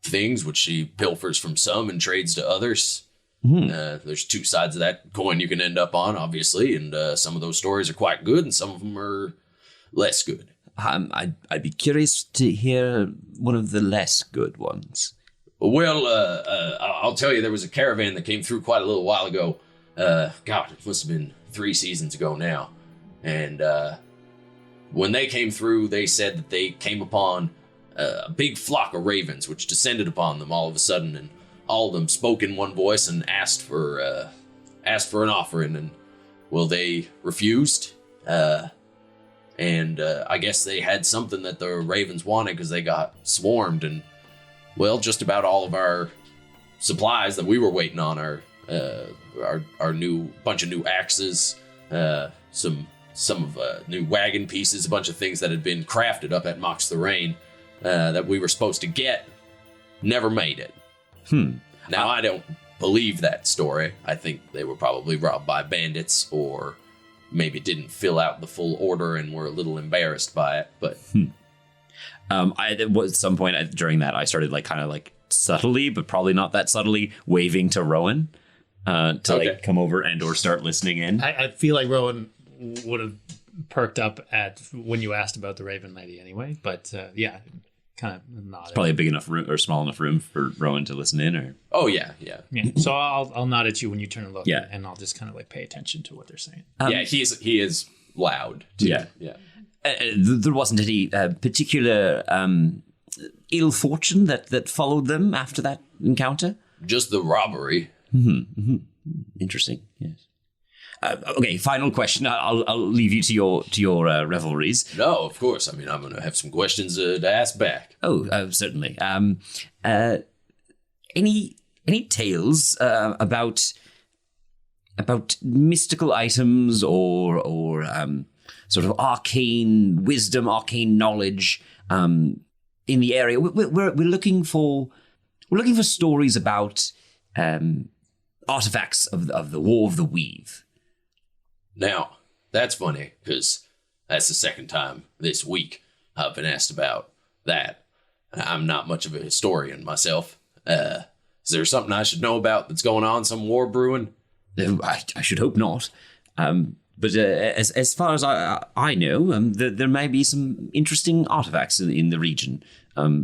things which she pilfers from some and trades to others. There's two sides of that coin you can end up on, obviously, and some of those stories are quite good, and some of them are less good. I'd be curious to hear one of the less good ones. Well, I'll tell you, there was a caravan that came through quite a little while ago. God, it must have been 3 seasons ago now. And when they came through, they said that they came upon a big flock of ravens, which descended upon them all of a sudden, and all of them spoke in one voice and asked for an offering. And well, they refused. And I guess they had something that the ravens wanted because they got swarmed, and well, just about all of our supplies that we were waiting on, our new bunch of new axes, some of new wagon pieces, a bunch of things that had been crafted up at Mox the Rain that we were supposed to get, never made it. Now I don't believe that story. I think they were probably robbed by bandits, or maybe didn't fill out the full order and were a little embarrassed by it. But At some point during that, I started kind of subtly, but probably not that subtly, waving to Rowan to come over and or start listening in. I feel like Rowan would have perked up at when you asked about the Raven Lady anyway, but yeah, kind of nodded. Probably a big enough room or small enough room for Rowan to listen in, or yeah. So I'll nod at you when you turn and look, Yeah. and I'll just kind of pay attention to what they're saying. Yeah, he is loud too. Yeah. Yeah. There wasn't any particular ill fortune that followed them after that encounter. Just the robbery. Interesting. Yes. Okay. Final question. I'll leave you to your revelries. No, of course. I mean, I'm going to have some questions to ask back. Oh, certainly. Any tales about mystical items or sort of arcane wisdom, arcane knowledge in the area? We're looking for stories about artifacts of the War of the Weave. Now, that's funny, because that's the second time this week I've been asked about that. I'm not much of a historian myself. Is there something I should know about that's going on, some war brewing? I should hope not. But as far as I know, there may be some interesting artifacts in the region,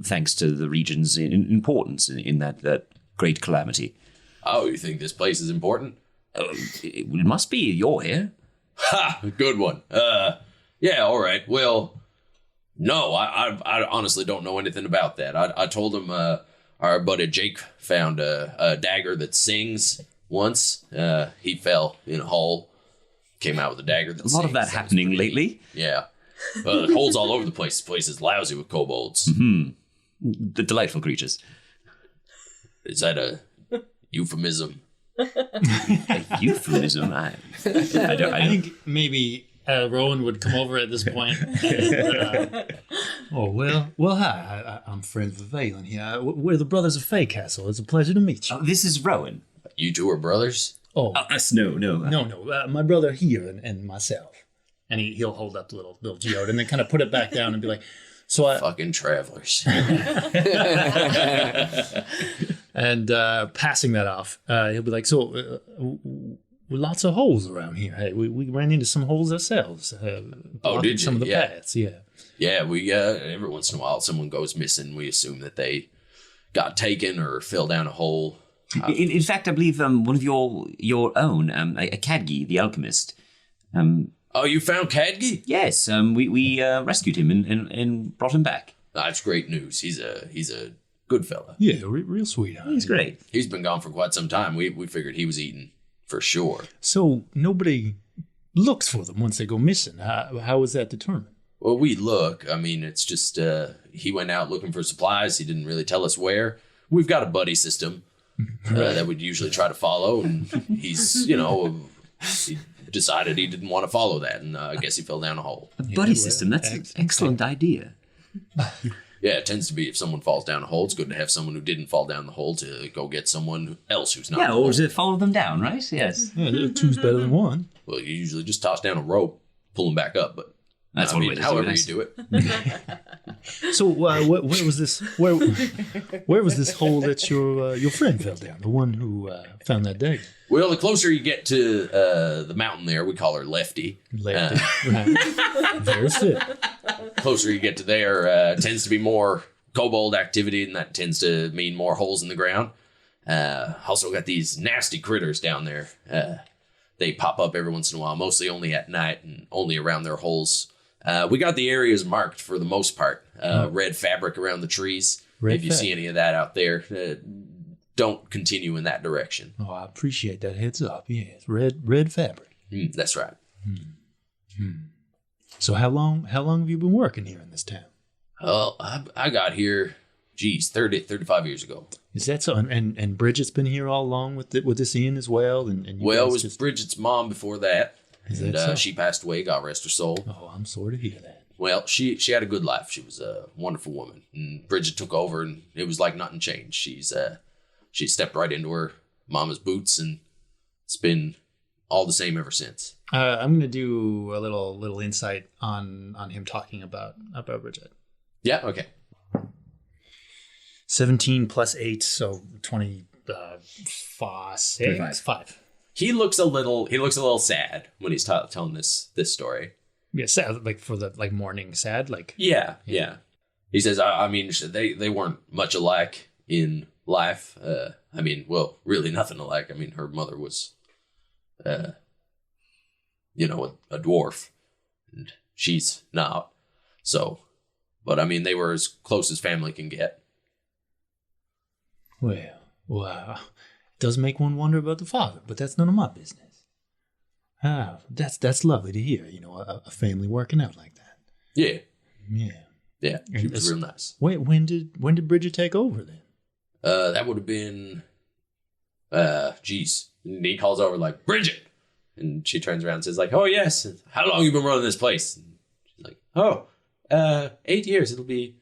thanks to the region's importance in that great calamity. Oh, you think this place is important? It must be. You're here. Ha! Good one. Yeah, all right. Well, no, I honestly don't know anything about that. I told him our buddy Jake found a dagger that sings once. He fell in a hole, came out with a dagger that sings. A lot of that happening lately. Yeah. Holes all over the place. This place is lousy with kobolds. The delightful creatures. Is that a euphemism? A euphemism? I think maybe Rowan would come over at this point. Hi, I'm friends with Valen here. We're the Brothers of Fay Castle. It's a pleasure to meet you. This is Rowan. You two are brothers? Oh, Us? No. my brother here and myself. And he'll hold up the little geode and then kind of put it back down and be like, fucking travelers. And passing that off, he'll be like, lots of holes around here. Hey, we ran into some holes ourselves. Oh, did you? Some of the paths, yeah. Yeah, we every once in a while someone goes missing. We assume that they got taken or fell down a hole. In fact, I believe one of your own, a Cadgi, the alchemist. Oh, you found Cadgi? Yes, we rescued him and brought him back. That's great news. He's a good fella. Yeah, real sweet. He's great. He's been gone for quite some time. We figured he was eaten for sure. So nobody looks for them once they go missing. How is that determined? Well, we look. I mean, it's just he went out looking for supplies. He didn't really tell us where. we've got a buddy system that we'd usually try to follow, and he's, he decided he didn't want to follow that, and I guess he fell down a hole. A buddy system, that's an excellent idea. Yeah, it tends to be if someone falls down a hole, it's good to have someone who didn't fall down the hole to go get someone else who's not. Yeah, in the or hole. to follow them down, right? Yes. Yeah, two's better than one. Well, you usually just toss down a rope, pull them back up, but That's one way to do it, however I you see. do it. So where was this? Where was this hole that your friend fell down? The one who found that dagger. Well, the closer you get to the mountain there, we call her Lefty. Lefty. Right. Very fit. Closer you get to there, tends to be more kobold activity, and that tends to mean more holes in the ground. Also got these nasty critters down there. They pop up every once in a while, mostly only at night and only around their holes. We got the areas marked for the most part. Red fabric around the trees. If you see any of that out there, don't continue in that direction. Oh, I appreciate that heads up. Yes, red fabric. That's right. So how long have you been working here in this town? Well, I got here, 35 years ago. Is that so? And Bridget's been here all along with this inn as well. And you Well, it guys was just... Bridget's mom before that. Is And that so? she passed away, God rest her soul. Oh, I'm sorry to hear that. Well, she had a good life. She was a wonderful woman. And Bridget took over, and it was like nothing changed. She stepped right into her mama's boots, and it's been all the same ever since. I'm gonna do a little insight on him talking about Bridget. Yeah, okay. 17 plus 8, so 25. He looks a little sad when he's telling this story. Yeah, sad, like for the mourning sad, like. Yeah. He says, I mean, they weren't much alike in life. Really nothing alike. I mean, her mother was, a dwarf, and she's not. So, but I mean, they were as close as family can get. Well, it does make one wonder about the father, but that's none of my business. Ah, that's lovely to hear. A family working out like that. Yeah. Yeah. She was real nice. Wait, when did Bridget take over then? That would have been, and he calls over like, Bridget, and she turns around and says like, oh yes, how long you been running this place? And she's like, 8 years. It'll be,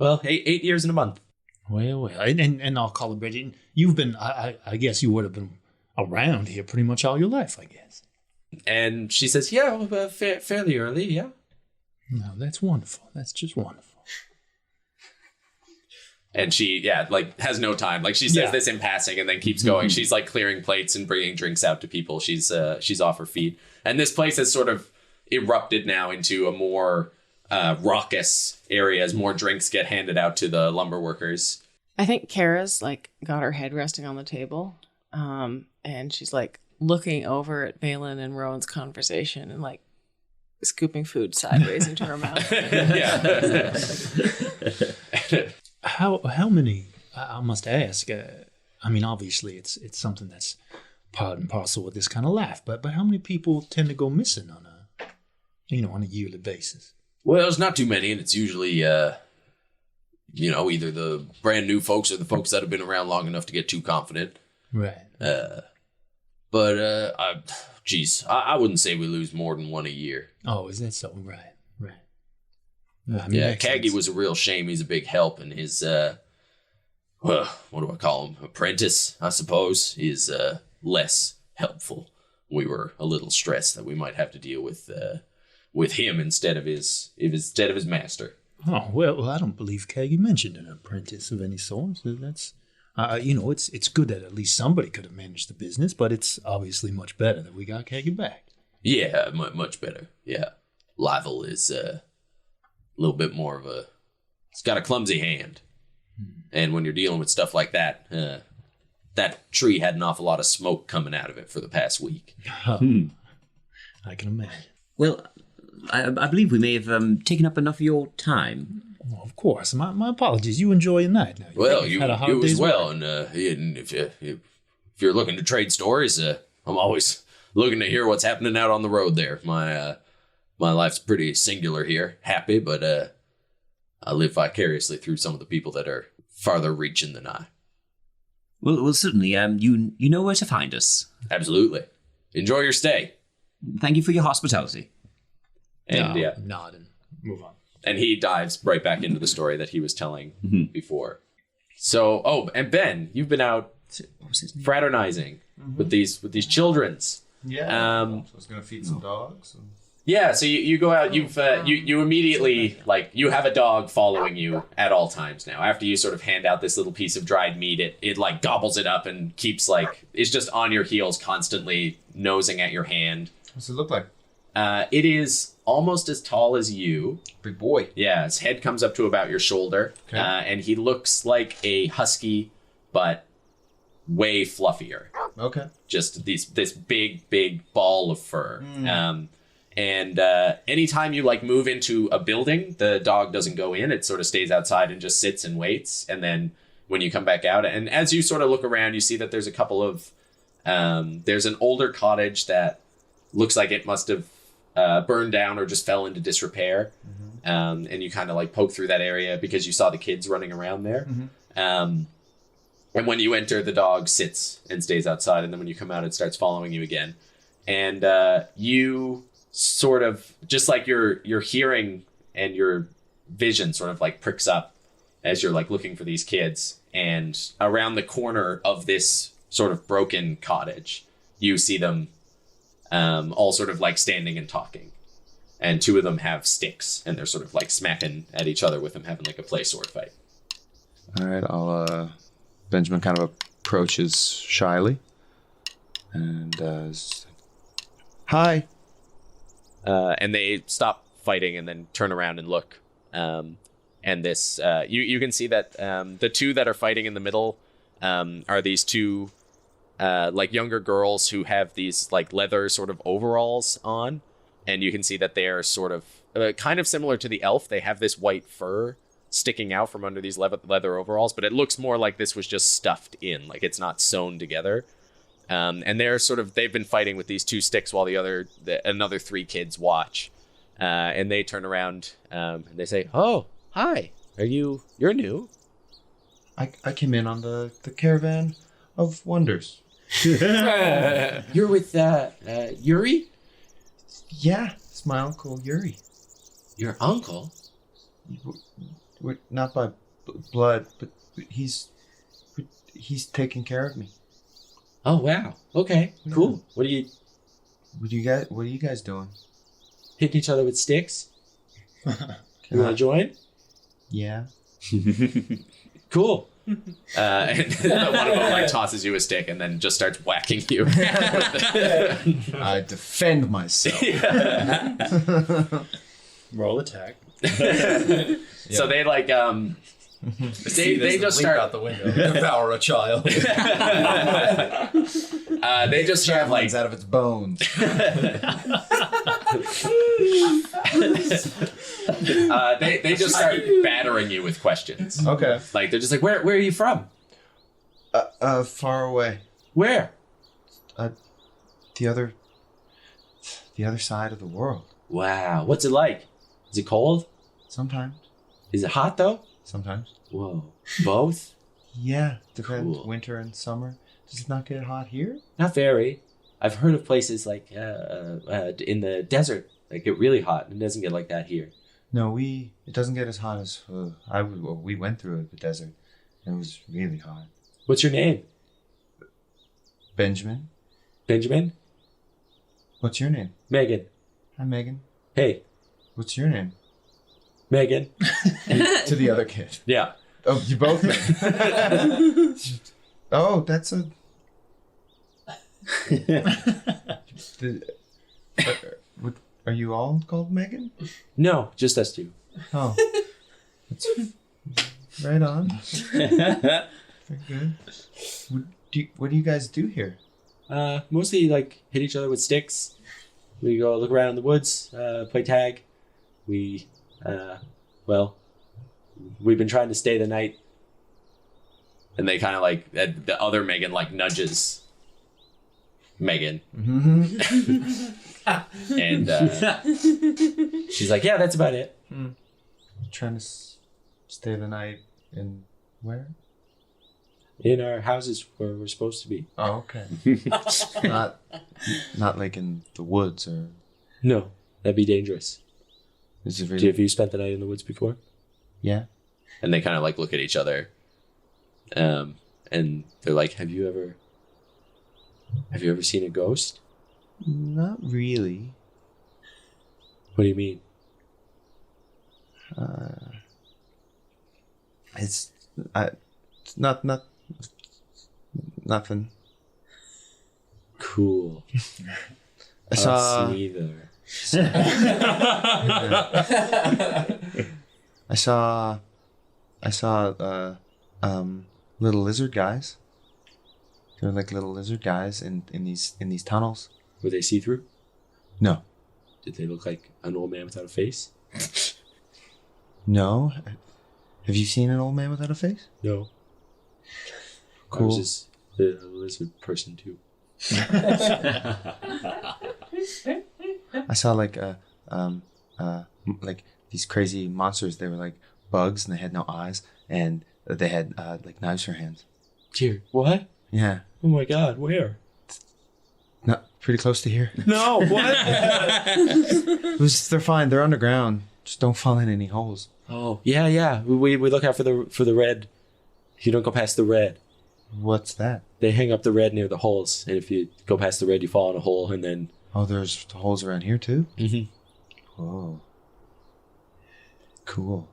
8 years in a month. Well, and I'll call it Bridget. You've been, I guess you would have been around here pretty much all your life, I guess. And she says, yeah, fairly early, yeah. No, that's wonderful. That's just wonderful. And she, has no time. Like, she says this in passing and then keeps going. She's, clearing plates and bringing drinks out to people. She's off her feet. And this place has sort of erupted now into a more raucous area as more drinks get handed out to the lumber workers. I think Kara's, got her head resting on the table. And she's, looking over at Valen and Rowan's conversation and, scooping food sideways into her mouth. Yeah. How many? I must ask. Obviously, it's something that's part and parcel with this kind of life. But how many people tend to go missing on a yearly basis? Well, it's not too many, and it's usually either the brand new folks or the folks that have been around long enough to get too confident. Right. I wouldn't say we lose more than one a year. Oh, is that so? Right. Kagi was a real shame. He's a big help, and his, what do I call him? Apprentice, I suppose, is less helpful. We were a little stressed that we might have to deal with him instead of his master. Oh, well, I don't believe Kagi mentioned an apprentice of any sort. So that's, it's good that at least somebody could have managed the business, but it's obviously much better that we got Kagi back. Yeah, much better. Yeah. Livel is a little bit more of it's got a clumsy hand. And when you're dealing with stuff like that, that tree had an awful lot of smoke coming out of it for the past week. I can imagine. Well, I believe we may have taken up enough of your time. Well, of course. My apologies. You enjoy your night now. Well, had a hard you as day's well. work. And if you're looking to trade stories, I'm always looking to hear what's happening out on the road there. My life's pretty singular here. Happy, but I live vicariously through some of the people that are farther reaching than I. Well, certainly. You know where to find us. Absolutely. Enjoy your stay. Thank you for your hospitality. And Nod and move on. and he dives right back into the story that he was telling before. So, and Ben, you've been out fraternizing with these childrens. Yeah. I was gonna feed some dogs. Yeah, so you go out. You immediately you have a dog following you at all times now. After you sort of hand out this little piece of dried meat, it like gobbles it up and keeps it's just on your heels constantly, nosing at your hand. What's it look like? It is almost as tall as you. Big boy. Yeah, his head comes up to about your shoulder, Okay. and he looks like a husky, but way fluffier. Okay. Just this big ball of fur. And anytime you move into a building, the dog doesn't go in. It sort of stays outside and just sits and waits. And then when you come back out, and as you sort of look around, you see that there's a couple of there's an older cottage that looks like it must have burned down or just fell into disrepair. And you kind of poke through that area because you saw the kids running around there. And when you enter, the dog sits and stays outside. And then when you come out, it starts following you again. And you sort of, just your hearing and your vision sort of pricks up as you're looking for these kids. And around the corner of this sort of broken cottage, you see them all sort of standing and talking. And two of them have sticks, and they're sort of smacking at each other with them, having a play sword fight. All right, I'll Benjamin kind of approaches shyly and hi. And they stop fighting and then turn around and look. And this you can see that the two that are fighting in the middle are these two younger girls who have these leather sort of overalls on. And you can see that they're sort of kind of similar to the elf. They have this white fur sticking out from under these leather overalls, but it looks more like this was just stuffed in, it's not sewn together. And they've been fighting with these two sticks while another three kids watch. And they turn around and they say, "Oh, hi. You're new?" I came in on the caravan of wonders. You're with Yuri? Yeah, it's my uncle Yuri. Your uncle? We're not by blood, but he's taking care of me. Oh wow. Okay. Yeah. Cool. What are you guys doing? hitting each other with sticks? You want to join? Yeah. Cool. And one of them tosses you a stick and then just starts whacking you. I defend myself. Roll attack. So they they just start out the window, devour a child. They just start Javelins out of its bones. they just start battering you with questions. Okay. They're just where are you from? Far away. Where? The other side of the world. Wow. What's it like? Is it cold? Sometimes. Is it hot though? Sometimes. Whoa. Both? Yeah. Depends. Cool. Winter and summer. Does it not get hot here? Not very. I've heard of places in the desert that get really hot, and it doesn't get like that here. No, it doesn't get as hot as we went through the desert. It was really hot. What's your name? Benjamin. Benjamin? What's your name? Megan. Hi, Megan. Hey, What's your name? Megan. To the other kid. Yeah. Oh, you both know. Oh, that's a. Are you all called Megan? No, just us two. Oh, that's right on. Very good. What do you guys do here? Mostly hit each other with sticks. We go look around in the woods, play tag. We've been trying to stay the night. And they kind of the other Megan nudges Megan. And she's like, yeah, that's about it. Trying to stay the night in Where? In our houses where we're supposed to be. Oh, okay. not like in the woods or. No, that'd be dangerous. Is it Have really? you spent the night in the woods before? Yeah. And they kind of like look at each other, and they're like, "Have you ever seen a ghost?" Not really. What do you mean? It's not nothing. Cool. I saw. Us neither. I saw little lizard guys. They're like little lizard guys in these tunnels. Were they see through? No. Did they look like an old man without a face? No. Have you seen an old man without a face? No. I Cool. was just a lizard person too. I saw like these crazy monsters. They were like bugs and they had no eyes and they had like knives for hands. Dear, what? Yeah. Oh my God, where? Not pretty close to here. No, what? They're fine. They're underground. Just don't fall in any holes. Oh, yeah. We look out for the red. You don't go past the red. What's that? They hang up the red near the holes, and if you go past the red, you fall in a hole, and then. Oh, there's holes around here too? Mm-hmm. Whoa. Cool.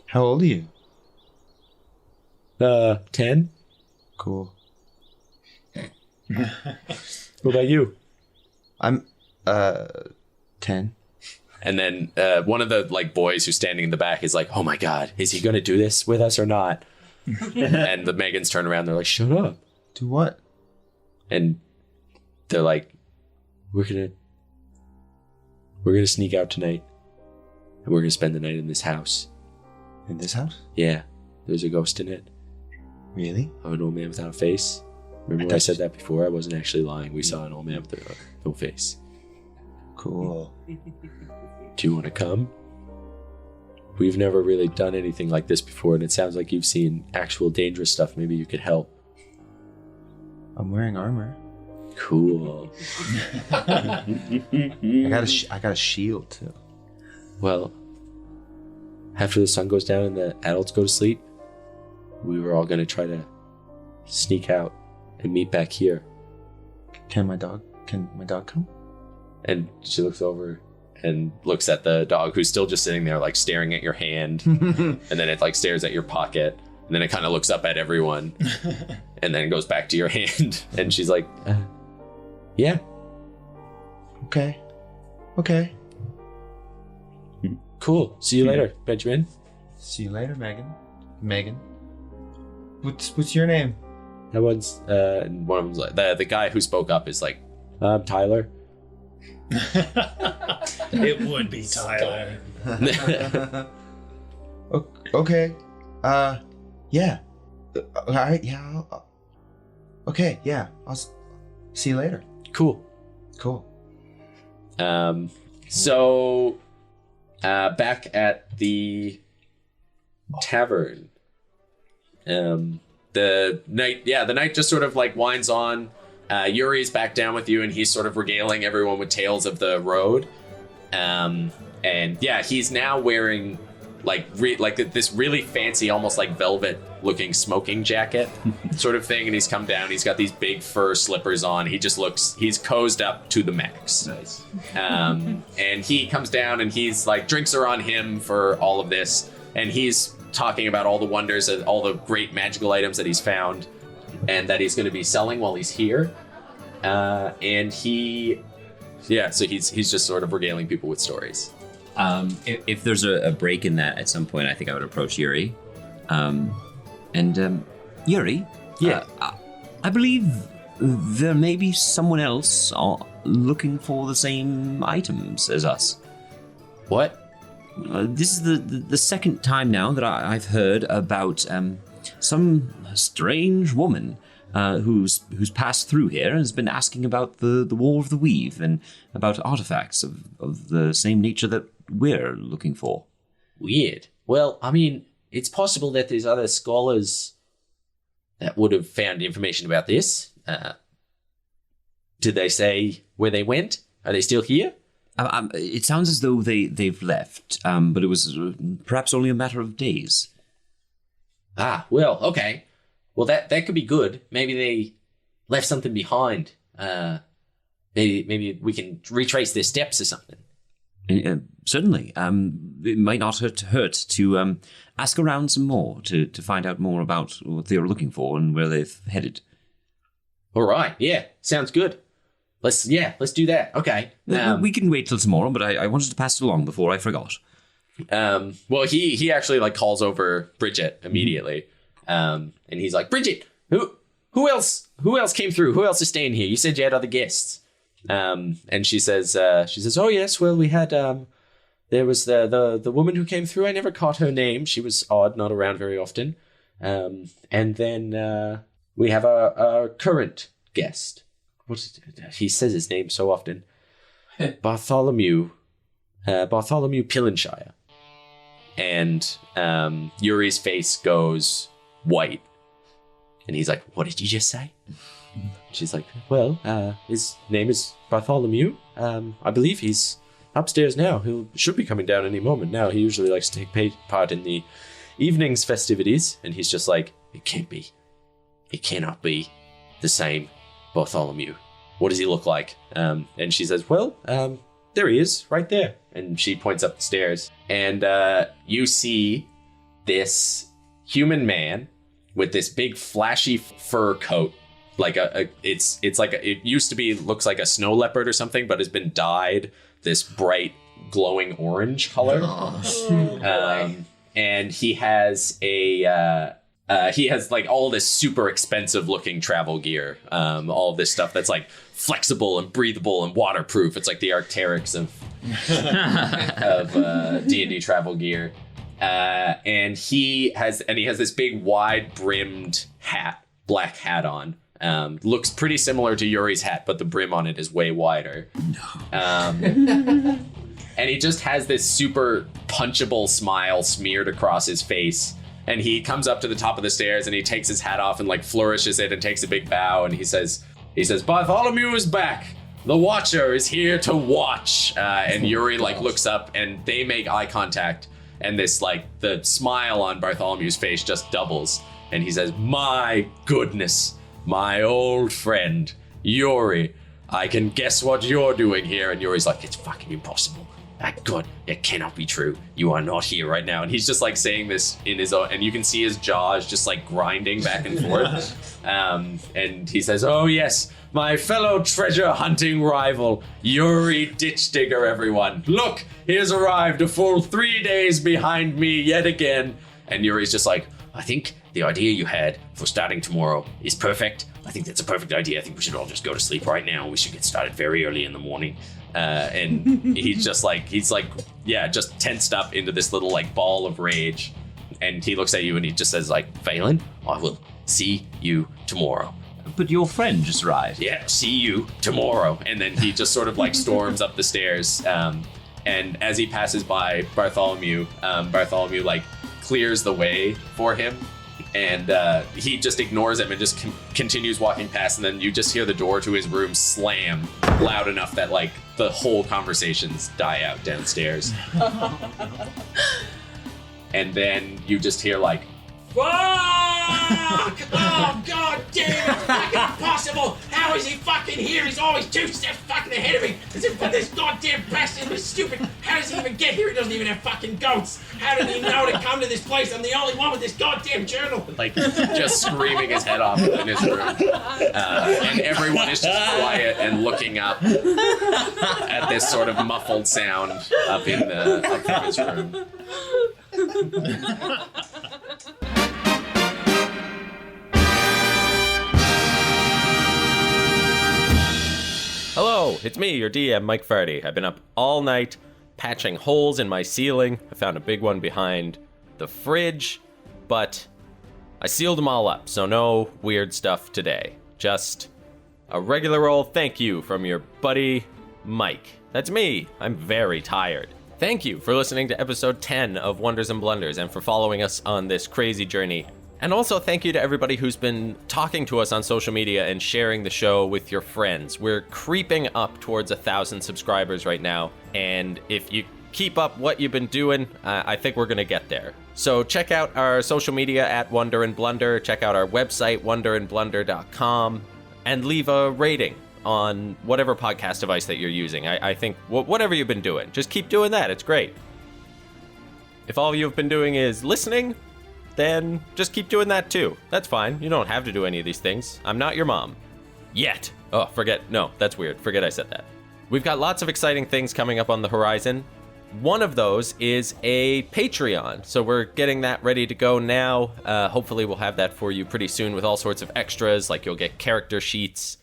How old are you? 10. Cool. What about you? I'm 10. And then one of the like boys who's standing in the back is like, "Oh my God, is he gonna do this with us or not?" And the Megans turn around, they're like, "Shut up!" Do what? And they're like, "We're gonna sneak out tonight, and we're gonna spend the night in this house." In this house? Yeah, there's a ghost in it. Really? Of an old man without a face. Remember when I said that before? I wasn't actually lying. We saw an old man with no face. Cool. Do you want to come? We've never really done anything like this before, and it sounds like you've seen actual dangerous stuff. Maybe you could help. I'm wearing armor. Cool. I got a shield too. Well, after the sun goes down and the adults go to sleep, we were all going to try to sneak out and meet back here. Can my dog come? And she looks over and looks at the dog who's still just sitting there like staring at your hand. And then it like stares at your pocket. And then it kind of looks up at everyone. And then it goes back to your hand. And she's like, yeah. Okay. Cool. See you later, Benjamin. See you later, Megan. What's your name? That one's and one of them's like the guy who spoke up is like, I'm Tyler. It would be Tyler. Okay. Yeah. All right. Yeah. Okay. Yeah. I'll see you later. Cool. So back at the tavern, the night just sort of like winds on. Yuri's back down with you, and he's sort of regaling everyone with tales of the road. And yeah, he's now wearing like this really fancy, almost like velvet looking smoking jacket sort of thing. And he's come down, he's got these big fur slippers on. He's cozied up to the max. Nice. And he comes down and he's like, drinks are on him for all of this. And he's talking about all the wonders and all the great magical items that he's found and that he's going to be selling while he's here. So he's just sort of regaling people with stories. If there's a break in that at some point, I think I would approach Yuri. Yuri? Yeah. I believe there may be someone else looking for the same items as us. What? This is the second time now that I've heard about some strange woman who's passed through here and has been asking about the War of the Weave and about artifacts of the same nature that we're looking for. Weird. Well, I mean, it's possible that there's other scholars that would have found information about this. Did they say where they went? Are they still here? It sounds as though they've left, but it was perhaps only a matter of days. Ah, well, okay. Well, that could be good. Maybe they left something behind. Maybe we can retrace their steps or something. Certainly. It might not hurt to ask around some more to find out more about what they were looking for and where they've headed. All right. Yeah, sounds good. Let's do that. Okay. We can wait till tomorrow, but I wanted to pass it along before I forgot. Well, he actually like calls over Bridget immediately, and he's like, Bridget, who else came through? Who else is staying here? You said you had other guests. And she says, oh yes, well we had there was the woman who came through. I never caught her name. She was odd, not around very often. And then we have our current guest. He says his name so often. Bartholomew Pillenshire. And Yuri's face goes white. And he's like, what did you just say? She's like, well, his name is Bartholomew. I believe he's upstairs now. He should be coming down any moment now. He usually likes to take part in the evening's festivities. And he's just like, it can't be. It cannot be the same Bartholomew. What does he look like? And she says, well, there he is, right there. And she points up the stairs. And you see this human man with this big flashy fur coat. Like it used to be, looks like a snow leopard or something, but has been dyed this bright glowing orange color. And he has like all this super expensive looking travel gear. All of this stuff that's like flexible and breathable and waterproof. It's like the Arc'teryx of D&D travel gear. And he has this big wide brimmed hat, black hat on. Looks pretty similar to Yuri's hat, but the brim on it is way wider. And he just has this super punchable smile smeared across his face. And he comes up to the top of the stairs and he takes his hat off and like flourishes it and takes a big bow. And he says, Bartholomew is back. The Watcher is here to watch. And Yuri like looks up and they make eye contact. And this like the smile on Bartholomew's face just doubles. And he says, my goodness. My old friend, Yuri, I can guess what you're doing here. And Yuri's like, it's fucking impossible. God, it cannot be true. You are not here right now. And he's just like saying this in his own, and you can see his jaws just like grinding back and forth. And he says, oh yes, my fellow treasure hunting rival, Yuri Ditch Digger, everyone. Look, he has arrived a full 3 days behind me yet again. And Yuri's just like, I think the idea you had for starting tomorrow is perfect. I think that's a perfect idea. I think we should all just go to sleep right now. We should get started very early in the morning. And he's just tensed up into this little like ball of rage. And he looks at you and he just says like, Valen, I will see you tomorrow. But your friend just arrived. Yeah, see you tomorrow. And then he just sort of like storms up the stairs. And as he passes by Bartholomew, Bartholomew like clears the way for him. And he just ignores him and just continues walking past. And then you just hear the door to his room slam loud enough that like the whole conversations die out downstairs. And then you just hear like, fuck! Oh, god damn it! It's fucking impossible! How is he fucking here? He's always 2 steps fucking ahead of me! This goddamn bastard was stupid! How does he even get here? He doesn't even have fucking goats! How did he know to come to this place? I'm the only one with this goddamn journal! Like, just screaming his head off in his room. And everyone is just quiet and looking up at this sort of muffled sound up from his room. Hello, it's me, your DM, Mike Farty. I've been up all night patching holes in my ceiling. I found a big one behind the fridge, but I sealed them all up, so no weird stuff today. Just a regular old thank you from your buddy, Mike. That's me. I'm very tired. Thank you for listening to episode 10 of Wonders and Blunders and for following us on this crazy journey. And also thank you to everybody who's been talking to us on social media and sharing the show with your friends. We're creeping up towards 1,000 subscribers right now, and if you keep up what you've been doing, I think we're gonna get there. So check out our social media at Wonder and Blunder, check out our website, wonderandblunder.com, and leave a rating on whatever podcast device that you're using. I think whatever you've been doing, just keep doing that. It's great. If all you've been doing is listening, then just keep doing that too. That's fine. You don't have to do any of these things. I'm not your mom. Yet. Oh, forget. No, that's weird. Forget I said that. We've got lots of exciting things coming up on the horizon. One of those is a Patreon. So we're getting that ready to go now. Hopefully we'll have that for you pretty soon with all sorts of extras, like you'll get character sheets,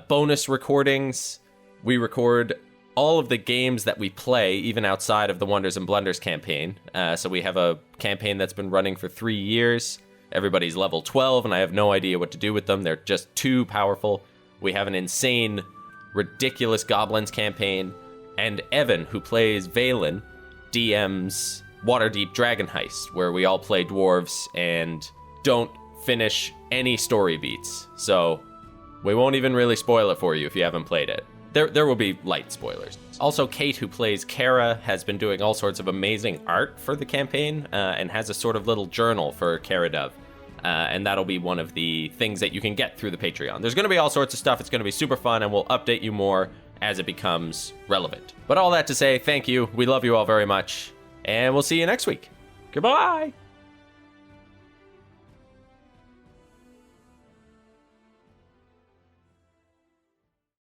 bonus recordings. We record all of the games that we play, even outside of the Wonders and Blunders campaign. So we have a campaign that's been running for 3 years. Everybody's level 12, and I have no idea what to do with them. They're just too powerful. We have an insane, ridiculous Goblins campaign. And Evan, who plays Valen, DM's Waterdeep Dragon Heist, where we all play dwarves and don't finish any story beats. So we won't even really spoil it for you if you haven't played it. There will be light spoilers. Also, Kate, who plays Kara, has been doing all sorts of amazing art for the campaign and has a sort of little journal for Kara Dove. And that'll be one of the things that you can get through the Patreon. There's going to be all sorts of stuff. It's going to be super fun, and we'll update you more as it becomes relevant. But all that to say, thank you. We love you all very much, and we'll see you next week. Goodbye!